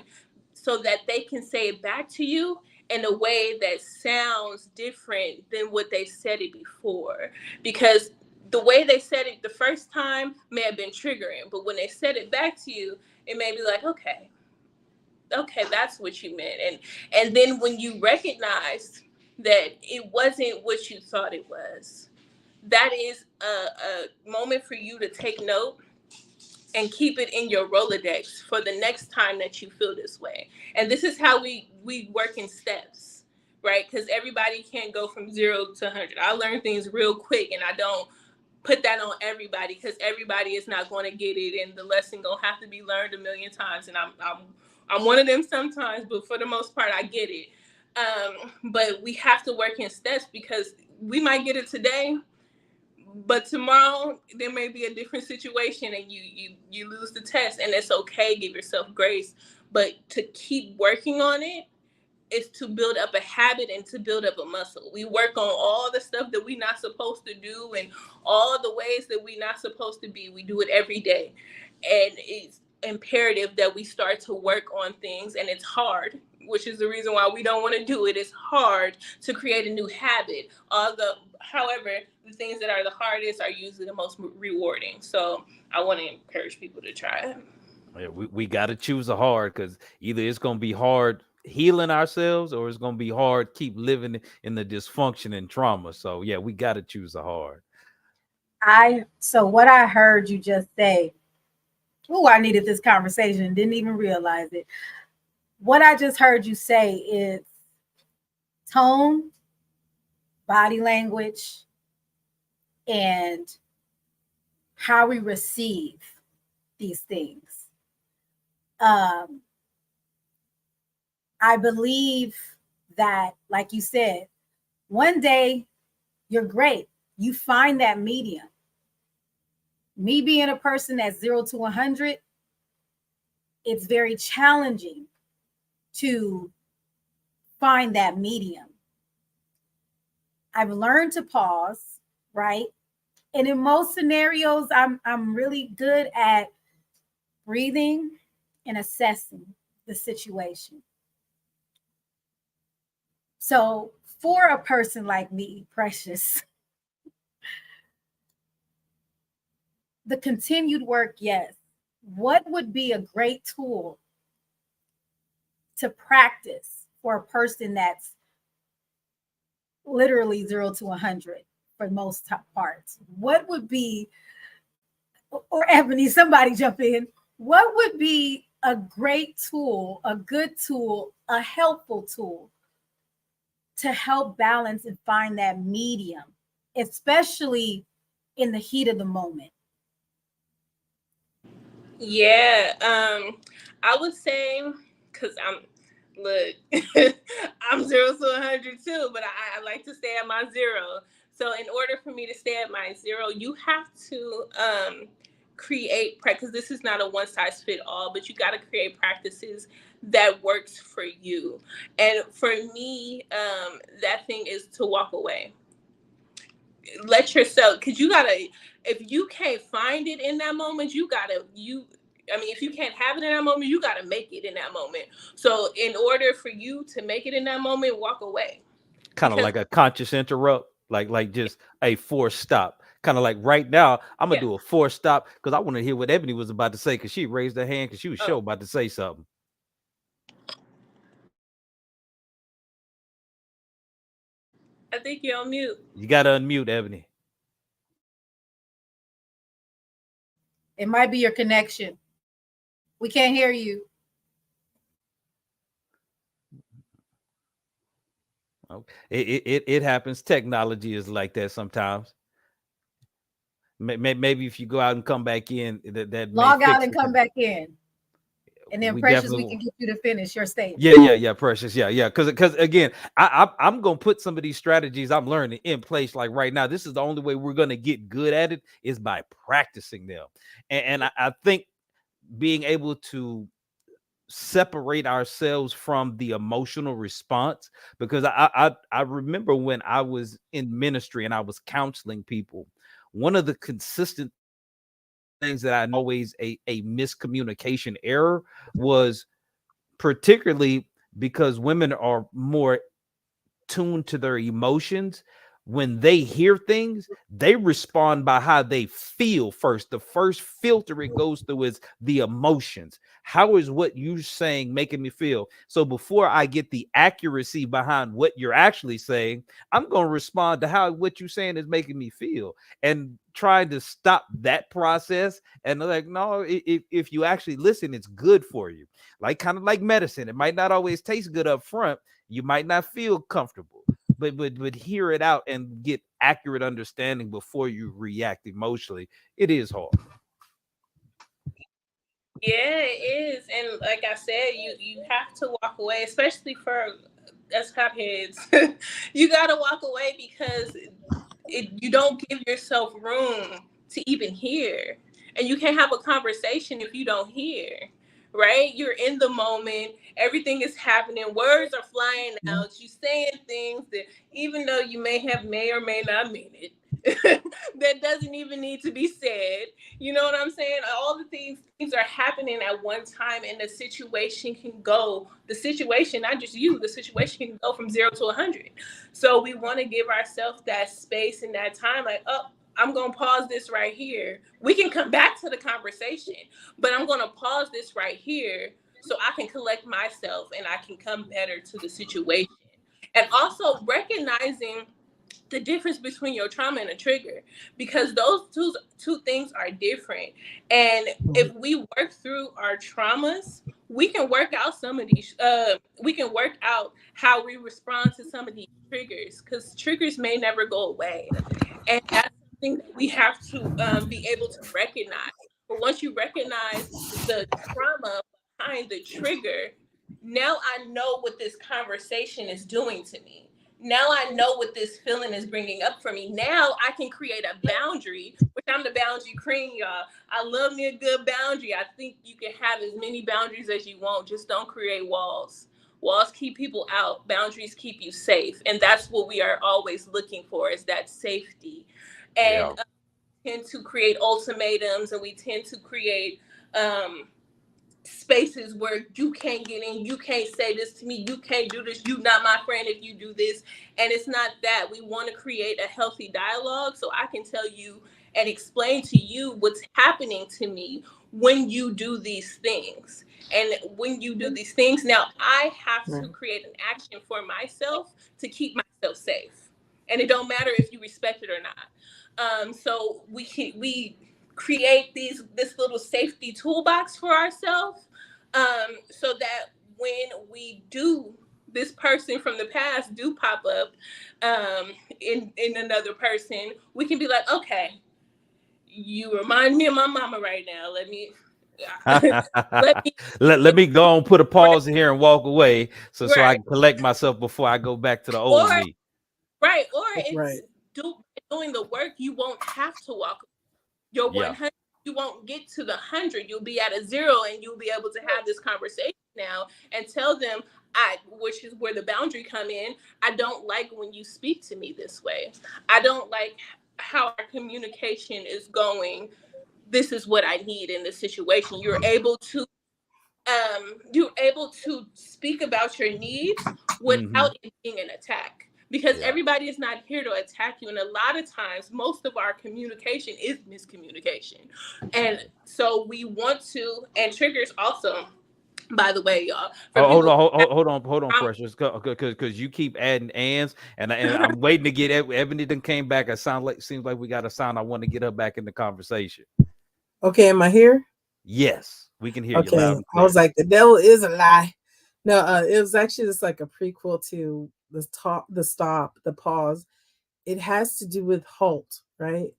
so that they can say it back to you in a way that sounds different than what they said it before. Because the way they said it the first time may have been triggering, but when they said it back to you, it may be like, okay, that's what you meant. And then when you recognize that it wasn't what you thought it was, that is a moment for you to take note and keep it in your Rolodex for the next time that you feel this way. And this is how we work in steps, right? Because everybody can't go from 0 to 100. I learn things real quick, and I don't put that on everybody because everybody is not going to get it, and the lesson gonna have to be learned a million times. And I'm one of them sometimes, but for the most part, I get it. But we have to work in steps because we might get it today, but tomorrow there may be a different situation and you lose the test, and it's okay. Give yourself grace, but to keep working on it is to build up a habit and to build up a muscle. We work on all the stuff that we're not supposed to do and all the ways that we're not supposed to be. We do it every day, and it's imperative that we start to work on things. And it's hard, which is the reason why we don't want to do it. It's hard to create a new habit. However, the things that are the hardest are usually the most rewarding. So I want to encourage people to try it. Yeah, we got to choose a hard, because either it's going to be hard healing ourselves or it's going to be hard keep living in the dysfunction and trauma. So yeah, we got to choose a hard. So what I heard you just say, I needed this conversation, didn't even realize it. What I just heard you say is tone, body language, and how we receive these things. I believe that, like you said, one day you're great. You find that medium. Me being a person that's 0 to 100, it's very challenging to find that medium. I've learned to pause, right? And in most scenarios, I'm really good at breathing and assessing the situation. So for a person like me, Precious, the continued work, yes. What would be a great tool to practice for a person that's literally 0 to 100 for most parts? What would be, or Ebony, somebody jump in. What would be a great tool, a good tool, a helpful tool to help balance and find that medium, especially in the heat of the moment? Yeah, I would say, because I'm 0 to 100 too, but I like to stay at my 0. So in order for me to stay at my 0, you have to create, because this is not a one size fit all, but you got to create practices that works for you. And for me, that thing is to walk away. Let yourself, because you gotta, if you can't find it in that moment, if you can't have it in that moment, you gotta make it in that moment. So in order for you to make it in that moment, walk away. Kind of like a conscious interrupt, like just a forced stop. Kind of like right now, I'm gonna do a forced stop because I want to hear what Ebony was about to say, because she raised her hand because she was sure about to say something. I think you're on mute. You got to unmute, Ebony. It might be your connection. We can't hear you. It happens. Technology is like that sometimes. Maybe if you go out and come back in, that log out and come back in, and then Precious, we can get you to finish your statement. Yeah, Precious, yeah. Because again, I'm gonna put some of these strategies I'm learning in place. Like right now, this is the only way we're gonna get good at it is by practicing them, and I think being able to separate ourselves from the emotional response, because I remember when I was in ministry and I was counseling people, one of the consistent things that I know always a miscommunication error was, particularly because women are more tuned to their emotions. When they hear things, they respond by how they feel first. The first filter it goes through is the emotions. How is what you're saying making me feel? So before I get the accuracy behind what you're actually saying, I'm going to respond to how what you're saying is making me feel, and trying to stop that process. And they're like, no, if you actually listen, it's good for you. Like kind of like medicine. It might not always taste good up front. You might not feel comfortable, but hear it out and get accurate understanding before you react emotionally. It is hard. Yeah, it is. And like I said, you have to walk away, especially for us copheads. You got to walk away because you don't give yourself room to even hear. And you can't have a conversation if you don't hear, right? You're in the moment. Everything is happening. Words are flying out. You saying things that even though you may or may not mean it, that doesn't even need to be said. You know what I'm saying? All the things are happening at one time, and the situation, not just you, the situation can go from 0 to 100. So we want to give ourselves that space and that time, like, oh, I'm going to pause this right here. We can come back to the conversation, but I'm going to pause this right here so I can collect myself and I can come better to the situation. And also recognizing the difference between your trauma and a trigger, because those two things are different. And if we work through our traumas, we can work out some of these, we can work out how we respond to some of these triggers, because triggers may never go away. And that's something that we have to be able to recognize. But once you recognize the trauma behind the trigger, now I know what this conversation is doing to me. Now I know what this feeling is bringing up for me. Now I can create a boundary, which I'm the boundary queen, y'all. I love me a good boundary. I think you can have as many boundaries as you want. Just don't create walls. Walls keep people out. Boundaries keep you safe. And that's what we are always looking for, is that safety. And we tend to create ultimatums, and we tend to create spaces where you can't get in, you can't say this to me, you can't do this, you not my friend if you do this. And it's not that. We want to create a healthy dialogue so I can tell you and explain to you what's happening to me when you do these things. And when you do these things, now I have to create an action for myself to keep myself safe. And it don't matter if you respect it or not. So we create this little safety toolbox for ourselves, so that when this person from the past do pop up in another person, we can be like, okay, you remind me of my mama right now. Let me let me go and put a pause here and walk away so I can collect myself before I go back to the old me. Right. Or it's doing the work. You won't have to walk away. Your 100, you won't get to the 100. You'll be at a 0, and you'll be able to have this conversation now and tell them, which is where the boundary come in. I don't like when you speak to me this way. I don't like how our communication is going. This is what I need in this situation. You're able to speak about your needs without it being an attack. Because everybody is not here to attack you. And a lot of times, most of our communication is miscommunication. And so we want to, and triggers also, By the way, y'all. Oh, hold on, Who hold on, Precious, because you keep adding ands, and I'm waiting to get Ebony. Then came back. It seems like we got a sound. I want to get her back in the conversation. Okay, am I here? Yes, we can hear you Okay, loud and I was clear. like, the devil is a lie. No, it was actually just like a prequel to the talk, the stop, the pause. It has to do with halt, right?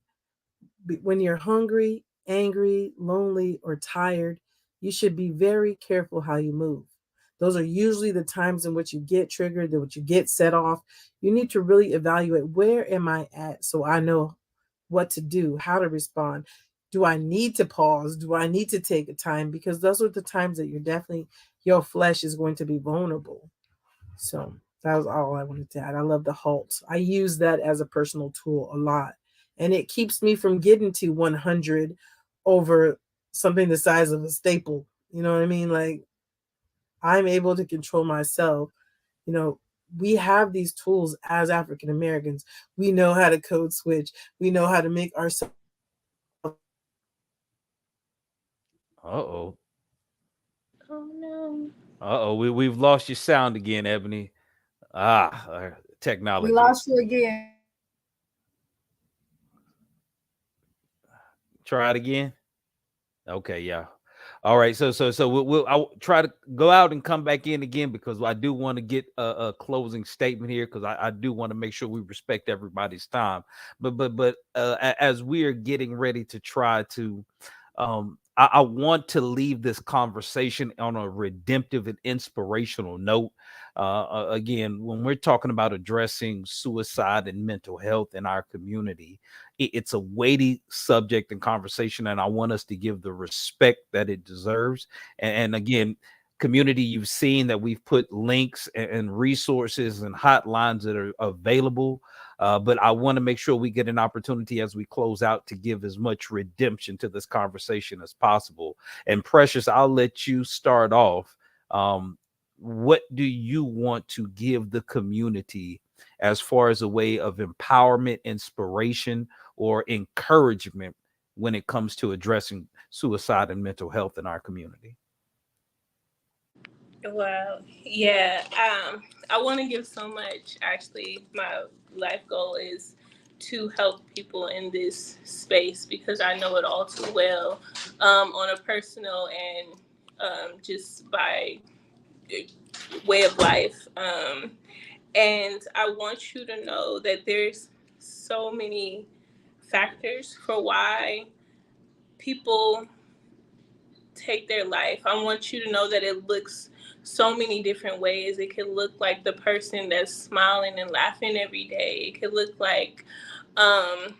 When you're hungry, angry, lonely, or tired, you should be very careful how you move. Those are usually the times in which you get triggered, in which you get set off. You need to really evaluate, where am I at, so I know what to do, how to respond. Do I need to pause? Do I need to take a time? Because those are the times that your flesh is going to be vulnerable. So that was all I wanted to add. I love the halt. I use that as a personal tool a lot. And it keeps me from getting to 100 over something the size of a staple. You know what I mean? Like, I'm able to control myself. You know, we have these tools as African Americans. We know how to code switch. We know how to make ourselves. Uh-oh. Oh no. We've lost your sound again, Ebony. We Technology. lost you again. Try it again. Okay, yeah. All right. So I'll try to go out and come back in again, because I do want to get a closing statement here, because I do want to make sure we respect everybody's time. But as we are getting ready to try to, I want to leave this conversation on a redemptive and inspirational note. Again, when we're talking about addressing suicide and mental health in our community, it's a weighty subject and conversation, and I want us to give the respect that it deserves. And again, community, you've seen that we've put links and resources and hotlines that are available. But I want to make sure we get an opportunity as we close out to give as much redemption to this conversation as possible. And Precious, I'll let you start off. What do you want to give the community as far as a way of empowerment, inspiration, or encouragement when it comes to addressing suicide and mental health in our community? Wow. Yeah. I want to give so much. Actually, my life goal is to help people in this space, because I know it all too well, on a personal and just by way of life. And I want you to know that there's so many factors for why people take their life. I want you to know that it looks so many different ways. It could look like the person that's smiling and laughing every day. It could look like um,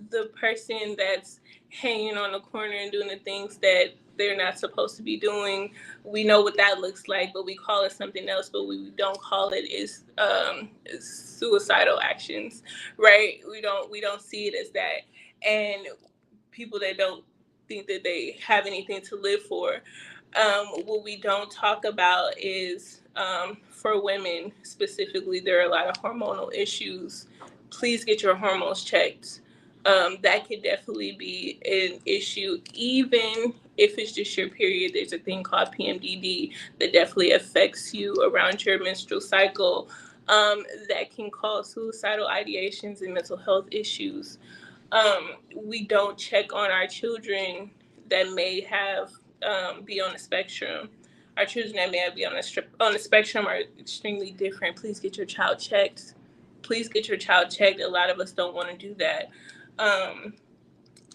the person that's hanging on the corner and doing the things that they're not supposed to be doing. We know what that looks like, but we call it something else. But we don't call it is suicidal actions, right? We don't see it as that. And people that don't think that they have anything to live for. What we don't talk about is, for women specifically, there are a lot of hormonal issues. Please get your hormones checked. That could definitely be an issue, even if it's just your period. There's a thing called PMDD that definitely affects you around your menstrual cycle, that can cause suicidal ideations and mental health issues. We don't check on our children that may have be on the spectrum. Our children that may be on the spectrum are extremely different. Please get your child checked. Please get your child checked. A lot of us don't want to do that. Um,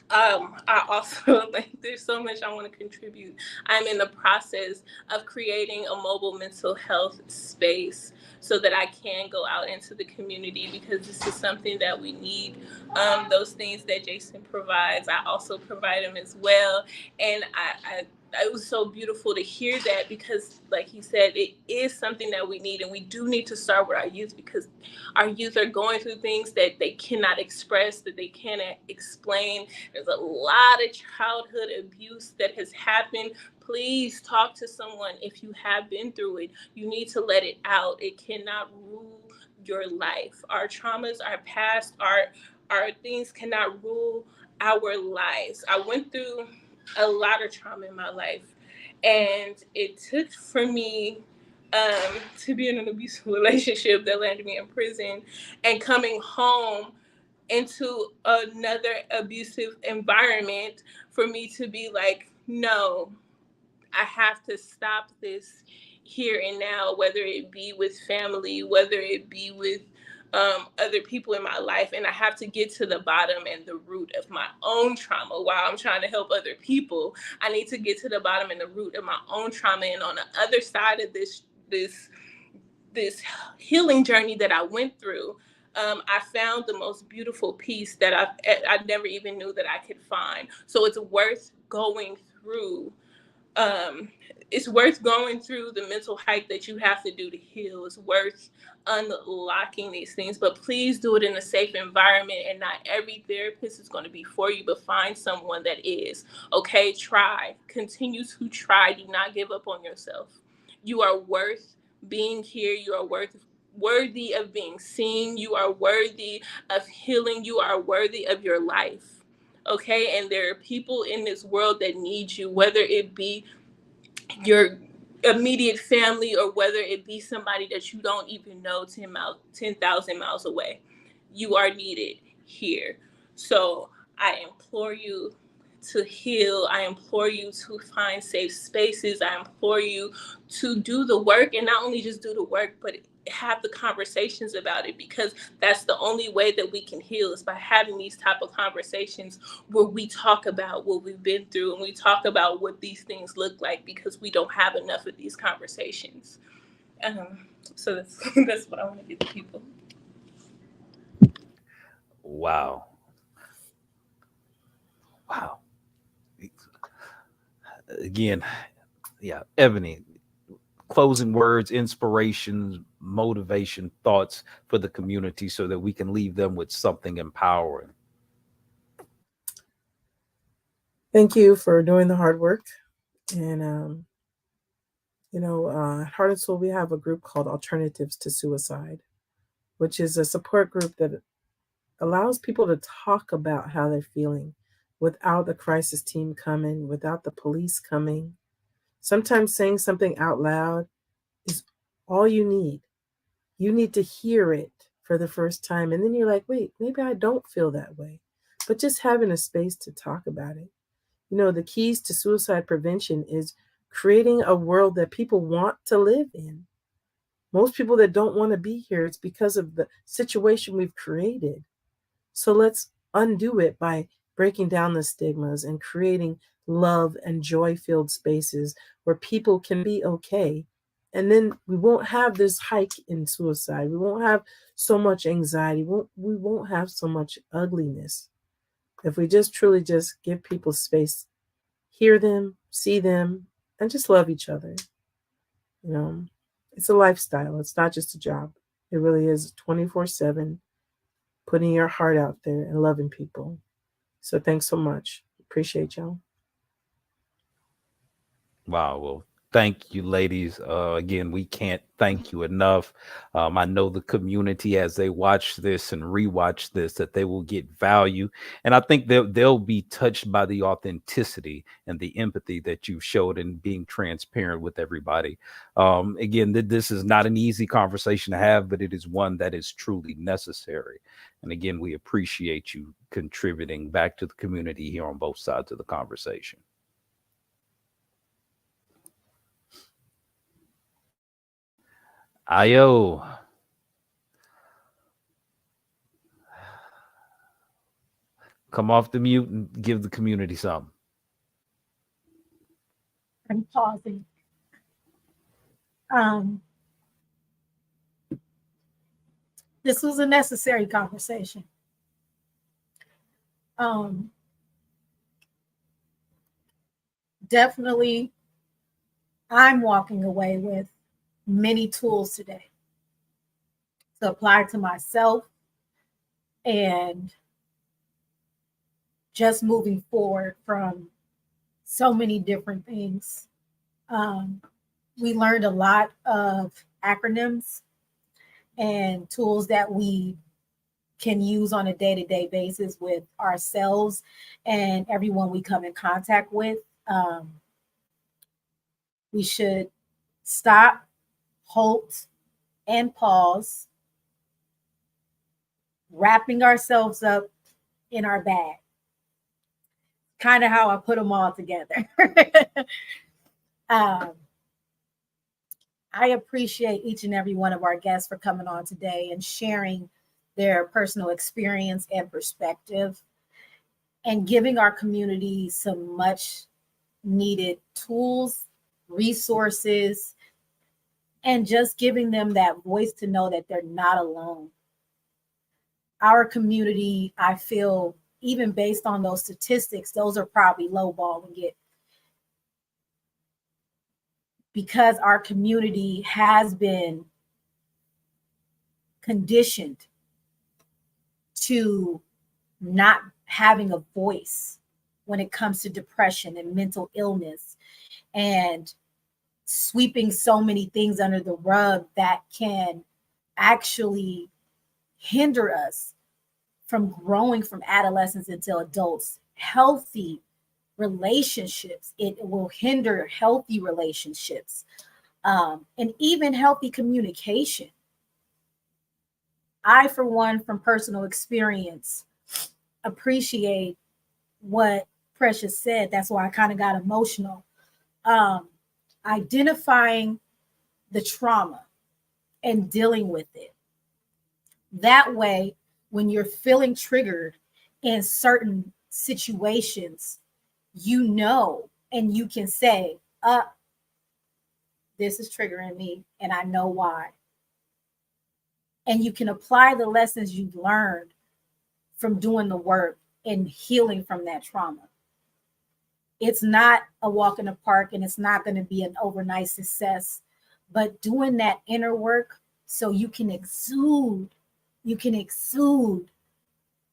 I also like. There's so much I want to contribute. I'm in the process of creating a mobile mental health space so that I can go out into the community, because this is something that we need. Those things that Jason provides, I also provide them as well, and it was so beautiful to hear that, because like he said, it is something that we need, and we do need to start with our youth, because our youth are going through things that they cannot express, that they cannot explain. There's a lot of childhood abuse that has happened. Please talk to someone if you have been through it. You need to let it out. It cannot rule your life. Our traumas, our past, our things cannot rule our lives. I went through a lot of trauma in my life, And it took for me to be in an abusive relationship that landed me in prison and coming home into another abusive environment for me to be like, no, I have to stop this here and now, whether it be with family, whether it be with other people in my life. And I have to get to the bottom and the root of my own trauma. While I'm trying to help other people, I need to get to the bottom and the root of my own trauma. And on the other side of this healing journey that I went through, I found the most beautiful peace that I never even knew that I could find. So it's worth going through. It's worth going through the mental hike that you have to do to heal. It's worth unlocking these things, but please do it in a safe environment. And not every therapist is going to be for you, but find someone that is. Okay, try. Continue to try. Do not give up on yourself. You are worth being here. You are worthy of being seen. You are worthy of healing. You are worthy of your life. Okay, and there are people in this world that need you, whether it be your immediate family or whether it be somebody that you don't even know 10,000 miles away. You are needed here. So I implore you to heal. I implore you to find safe spaces. I implore you to do the work, and not only just do the work, but have the conversations about it, because that's the only way that we can heal, is by having these type of conversations where we talk about what we've been through and we talk about what these things look like, because we don't have enough of these conversations. So that's what I want to give to people. Wow. Again, yeah, Ebony, closing words, inspirations, motivation, thoughts for the community so that we can leave them with something empowering. Thank you for doing the hard work. And, at Heart and Soul, we have a group called Alternatives to Suicide, which is a support group that allows people to talk about how they're feeling without the crisis team coming, without the police coming. Sometimes saying something out loud is all you need. You need to hear it for the first time. And then you're like, wait, maybe I don't feel that way. But just having a space to talk about it. The keys to suicide prevention is creating a world that people want to live in. Most people that don't want to be here, it's because of the situation we've created. So let's undo it by breaking down the stigmas and creating love and joy-filled spaces where people can be okay. And then we won't have this hike in suicide. We won't have so much anxiety. We won't have so much ugliness. If we just truly just give people space, hear them, see them, and just love each other. It's a lifestyle. It's not just a job. It really is 24/7, putting your heart out there and loving people. So thanks so much. Appreciate y'all. Wow. Well, thank you, ladies. Again, we can't thank you enough. I know the community, as they watch this and rewatch this, that they will get value. And I think they'll be touched by the authenticity and the empathy that you showed in being transparent with everybody. Again, this is not an easy conversation to have, but it is one that is truly necessary. And again, we appreciate you contributing back to the community here on both sides of the conversation. Ayo. Come off the mute and give the community something. I'm pausing. This was a necessary conversation. Definitely, I'm walking away with many tools today to apply to myself and just moving forward from so many different things. We learned a lot of acronyms and tools that we can use on a day-to-day basis with ourselves and everyone we come in contact with. We should stop, halt, and pause, wrapping ourselves up in our bag. Kind of how I put them all together. I appreciate each and every one of our guests for coming on today and sharing their personal experience and perspective and giving our community some much needed tools, resources, and just giving them that voice to know that they're not alone. Our community, I feel, even based on those statistics, those are probably lowballing it, because our community has been conditioned to not having a voice when it comes to depression and mental illness, and sweeping so many things under the rug that can actually hinder us from growing from adolescence until adults. Healthy relationships, it will hinder healthy relationships, and even healthy communication. I, for one, from personal experience, appreciate what Precious said. That's why I kind of got emotional. Identifying the trauma and dealing with it. That way, when you're feeling triggered in certain situations, you know, and you can say, this is triggering me, and I know why. And you can apply the lessons you've learned from doing the work and healing from that trauma. It's not a walk in the park, and it's not going to be an overnight success, but doing that inner work so you can exude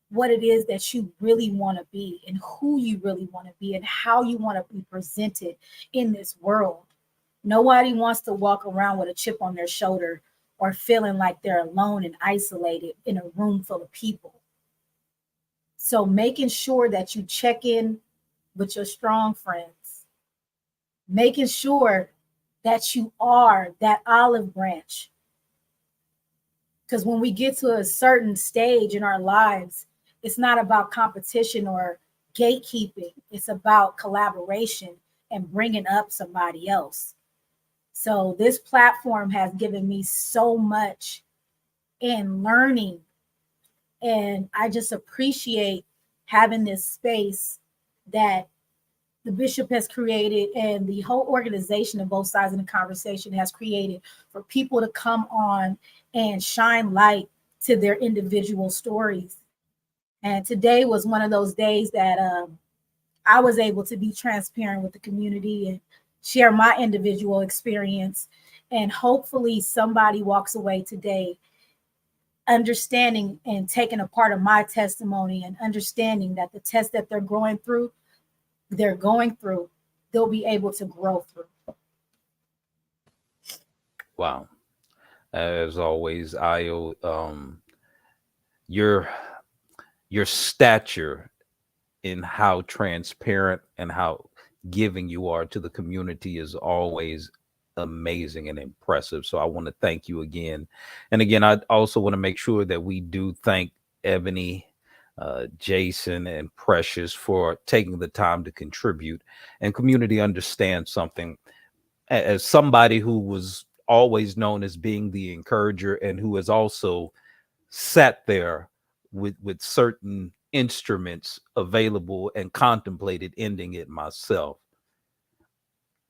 what it is that you really want to be and who you really want to be and how you want to be presented in this world. Nobody wants to walk around with a chip on their shoulder or feeling like they're alone and isolated in a room full of people. So making sure that you check in with your strong friends, making sure that you are that olive branch. Because when we get to a certain stage in our lives, it's not about competition or gatekeeping. It's about collaboration and bringing up somebody else. So this platform has given me so much in learning. And I just appreciate having this space that the bishop has created and the whole organization of Both Sides of the Conversation has created for people to come on and shine light to their individual stories. And today was one of those days that I was able to be transparent with the community and share my individual experience. And hopefully somebody walks away today understanding and taking a part of my testimony and understanding that the test that they're going through, they'll be able to grow through. Wow. As always, Io, your stature in how transparent and how giving you are to the community is always amazing and impressive. So I want to thank you again. And again, I also want to make sure that we do thank Ebony, Jason, and Precious for taking the time to contribute. And community understands something. As somebody who was always known as being the encourager and who has also sat there with certain instruments available and contemplated ending it myself,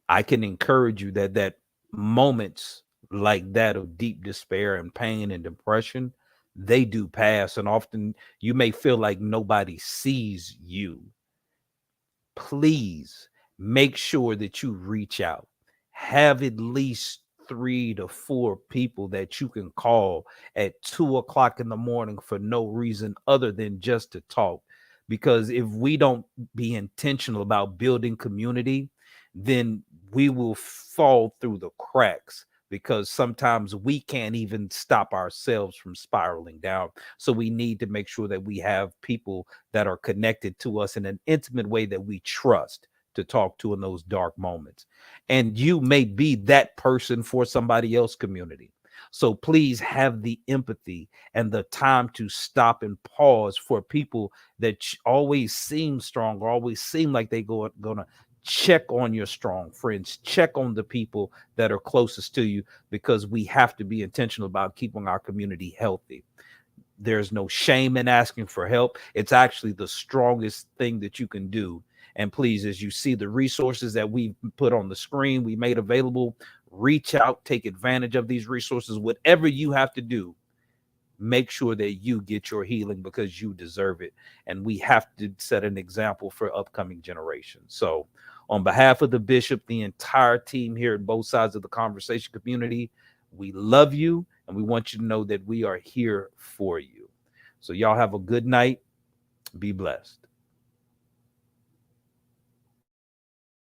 I can encourage you that moments like that of deep despair and pain and depression, they do pass. And often you may feel like nobody sees you. Please make sure that you reach out. Have at least 3 to 4 people that you can call at 2:00 in the morning for no reason other than just to talk. Because if we don't be intentional about building community, then we will fall through the cracks, because sometimes we can't even stop ourselves from spiraling down. So we need to make sure that we have people that are connected to us in an intimate way that we trust to talk to in those dark moments. And you may be that person for somebody else, community. So please have the empathy and the time to stop and pause for people that always seem strong or always seem like they gonna check on your strong friends, check on the people that are closest to you, because we have to be intentional about keeping our community healthy. There's no shame in asking for help. It's actually the strongest thing that you can do. And please, as you see the resources that we put on the screen, we made available, reach out, take advantage of these resources. Whatever you have to do, make sure that you get your healing, because you deserve it. And we have to set an example for upcoming generations. So on behalf of the bishop, the entire team here at Both Sides of the Conversation community, we love you, and we want you to know that we are here for you. So y'all have a good night. Be blessed.